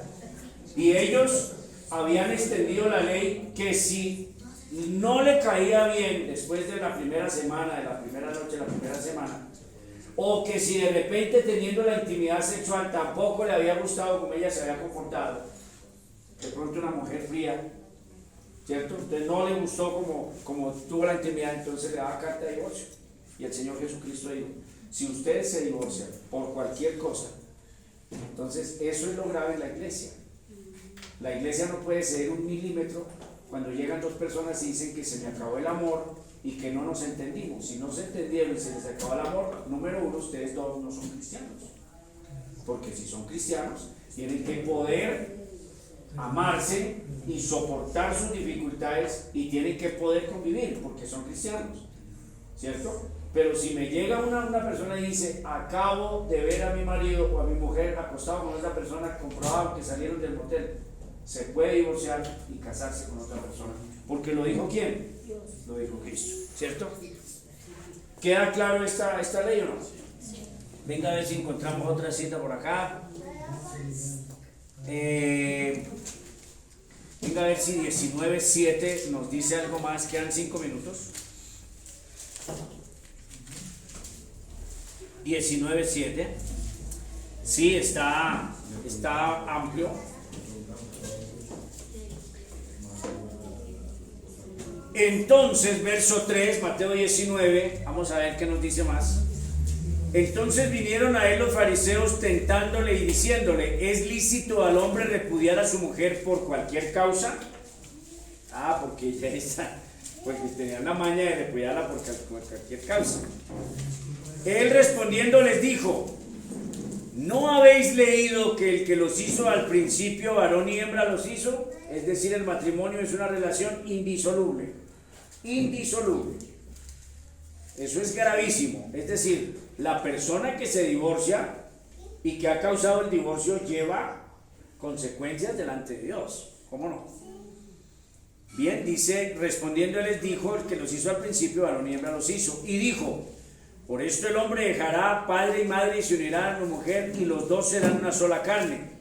Y ellos habían extendido la ley que si no le caía bien después de la primera semana, de la primera noche, de la primera semana, o que si de repente teniendo la intimidad sexual tampoco le había gustado como ella se había comportado, de pronto una mujer fría, ¿cierto? Entonces no le gustó como tuvo la intimidad, entonces le daba carta de divorcio. Y el Señor Jesucristo dijo, si ustedes se divorcian por cualquier cosa, entonces eso es lo grave en la iglesia. La iglesia no puede ceder un milímetro cuando llegan dos personas y dicen que se me acabó el amor y que no nos entendimos. Si no se entendieron y se les acabó el amor, número uno, ustedes dos no son cristianos. Porque si son cristianos, tienen que poder amarse y soportar sus dificultades y tienen que poder convivir porque son cristianos, ¿cierto? Pero si me llega una persona y dice, acabo de ver a mi marido o a mi mujer acostado con otra persona, comprobado que salieron del motel, se puede divorciar y casarse con otra persona. Porque lo dijo ¿quién? Dios. Lo dijo Cristo, ¿cierto? ¿Queda claro esta ley o no? Venga a ver si encontramos otra cita por acá. Venga a ver si 19:7 nos dice algo más. Quedan 5 minutos. 19:7. Sí, está amplio. Entonces, verso 3, Mateo 19, vamos a ver qué nos dice más. Entonces vinieron a él los fariseos tentándole y diciéndole: ¿es lícito al hombre repudiar a su mujer por cualquier causa? Porque ya está, porque tenían la maña de repudiarla por cualquier causa. Él respondiendo les dijo: ¿no habéis leído que el que los hizo al principio, varón y hembra los hizo? Es decir, el matrimonio es una relación indisoluble. Indisoluble. Eso es gravísimo. Es decir, la persona que se divorcia y que ha causado el divorcio lleva consecuencias delante de Dios. ¿Cómo no? Bien, dice, respondiendo él les dijo: el que los hizo al principio, varón y hembra los hizo. Y dijo: por esto el hombre dejará padre y madre y se unirá a su mujer, y los dos serán una sola carne.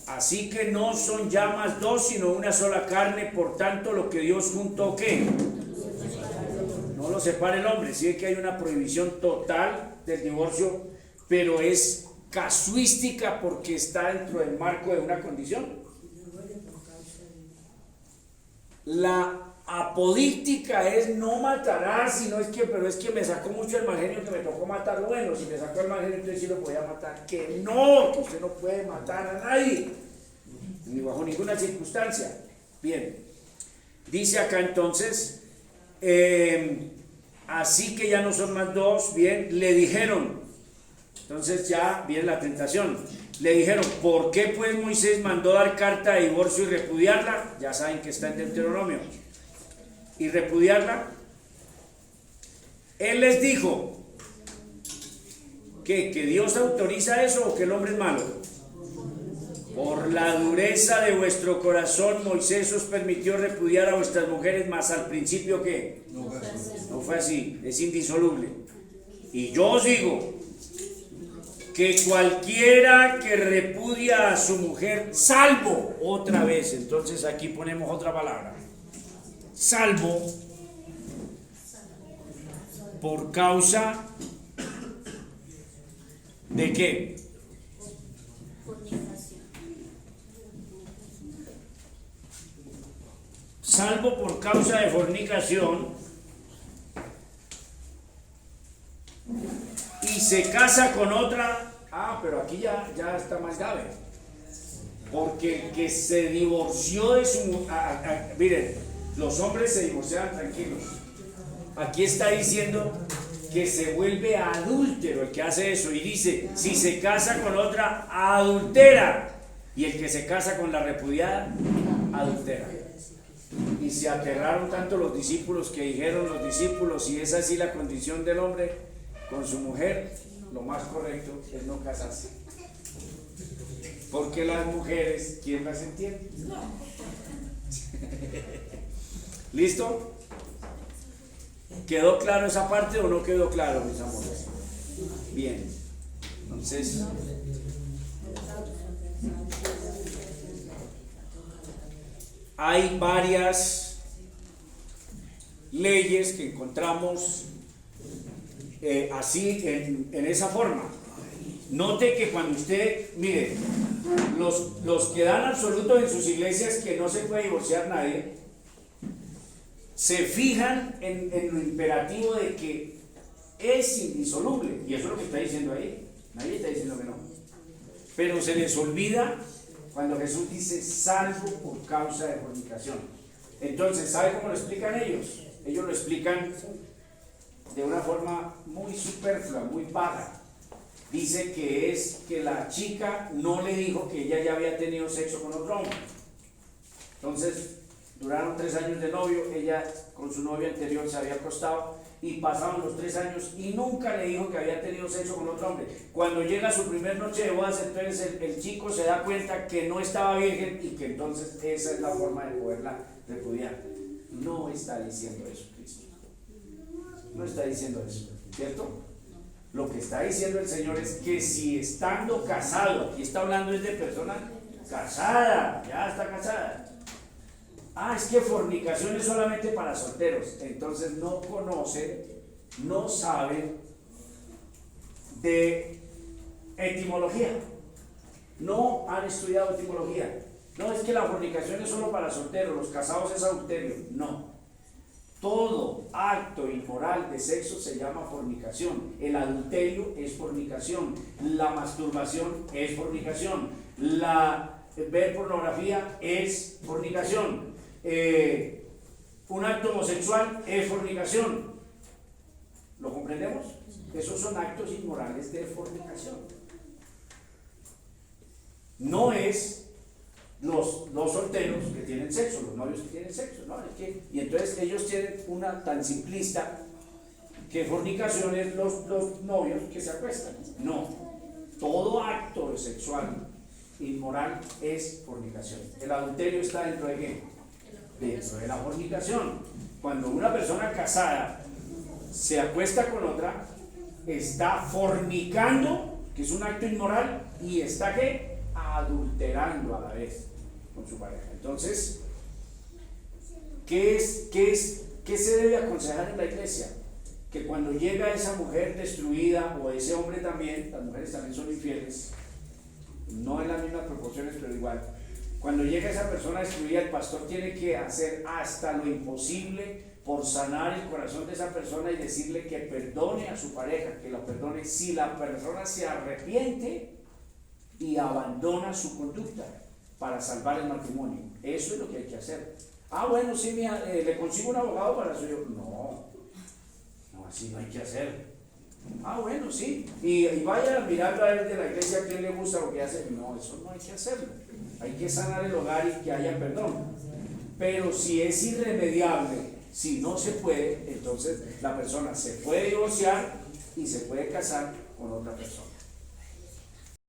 Así que no son ya más dos, sino una sola carne. Por tanto, lo que Dios juntó, ¿qué? No lo separa el hombre. Sí que hay una prohibición total del divorcio, pero es casuística porque está dentro del marco de una condición. La apodíctica es no matarás, sino es que, pero es que me sacó mucho el mal genio que me tocó matarlo. Bueno, si me sacó el mal genio, entonces sí lo podía matar. Que no, que usted no puede matar a nadie, ni bajo ninguna circunstancia. Bien, dice acá entonces, así que ya no son más dos. Bien, le dijeron, entonces ya viene la tentación. Le dijeron: ¿por qué pues Moisés mandó dar carta de divorcio y repudiarla? Ya saben que está en Deuteronomio. Y repudiarla. Él les dijo que Dios autoriza eso o que el hombre es malo. Por la dureza de vuestro corazón Moisés os permitió repudiar a vuestras mujeres, mas al principio ¿qué? No fue así, es indisoluble. Y yo os digo que cualquiera que repudia a su mujer, salvo, otra vez, entonces aquí ponemos otra palabra, salvo por causa de ¿qué? Fornicación. Salvo por causa de fornicación, y se casa con otra. Pero aquí ya está más grave, porque el que se divorció de su miren, los hombres se divorciaban tranquilos. Aquí está diciendo que se vuelve adúltero el que hace eso, y dice: si se casa con otra, adultera, y el que se casa con la repudiada, adultera. Y se aterraron tanto los discípulos que dijeron los discípulos: si es así la condición del hombre con su mujer, lo más correcto es no casarse. Porque las mujeres, ¿quién las entiende? ¿Listo? ¿Quedó claro esa parte o no quedó claro, mis amores? Bien. Entonces, hay varias leyes que encontramos así en esa forma. Note que cuando usted, mire, los que dan absolutos en sus iglesias que no se puede divorciar nadie, se fijan en lo imperativo de que es indisoluble, y eso es lo que está diciendo ahí. Nadie está diciendo que no, pero se les olvida cuando Jesús dice: salvo por causa de fornicación. Entonces, ¿sabe cómo lo explican ellos? Ellos lo explican de una forma muy superflua, muy vaga. Dice que es que la chica no le dijo que ella ya había tenido sexo con otro hombre. Entonces, duraron 3 años de novio, ella con su novio anterior se había acostado, y pasaron los 3 años y nunca le dijo que había tenido sexo con otro hombre. Cuando llega su primer noche de bodas, entonces el chico se da cuenta que no estaba virgen, y que entonces esa es la forma de poderla repudiar. No está diciendo eso Cristo. No está diciendo eso, ¿cierto? Lo que está diciendo el Señor es que si estando casado, aquí está hablando es de persona casada, ya está casada. Es que fornicación es solamente para solteros. Entonces no conocen, no saben de etimología, no han estudiado etimología. No es que la fornicación es solo para solteros, los casados es adulterio. No, Todo acto inmoral de sexo se llama fornicación. El adulterio es fornicación. La masturbación es fornicación. Ver pornografía es fornicación. Un acto homosexual es fornicación. ¿Lo comprendemos? Esos son actos inmorales de fornicación. No es los solteros que tienen sexo, los novios que tienen sexo, ¿no? Y entonces ellos tienen una tan simplista que fornicación es los novios que se acuestan. No, todo acto sexual inmoral es fornicación. El adulterio está dentro de qué? Dentro de la fornicación. Cuando una persona casada se acuesta con otra, está fornicando, que es un acto inmoral, y está ¿qué? Adulterando a la vez con su pareja. Entonces, ¿qué se debe aconsejar en la iglesia? Que cuando llega esa mujer destruida, o ese hombre también, las mujeres también son infieles, no en las mismas proporciones, pero igual, cuando llega esa persona destruida, el pastor tiene que hacer hasta lo imposible por sanar el corazón de esa persona y decirle que perdone a su pareja, que la perdone si la persona se arrepiente y abandona su conducta para salvar el matrimonio. Eso es lo que hay que hacer. Bueno, sí, le consigo un abogado para su hijo. No, así no hay que hacer. Bueno, sí, y vaya mirando a ver de la iglesia a quién le gusta lo que hace. No, eso no hay que hacerlo. Hay que sanar el hogar y que haya perdón. Pero si es irremediable, si no se puede, entonces la persona se puede divorciar y se puede casar con otra persona.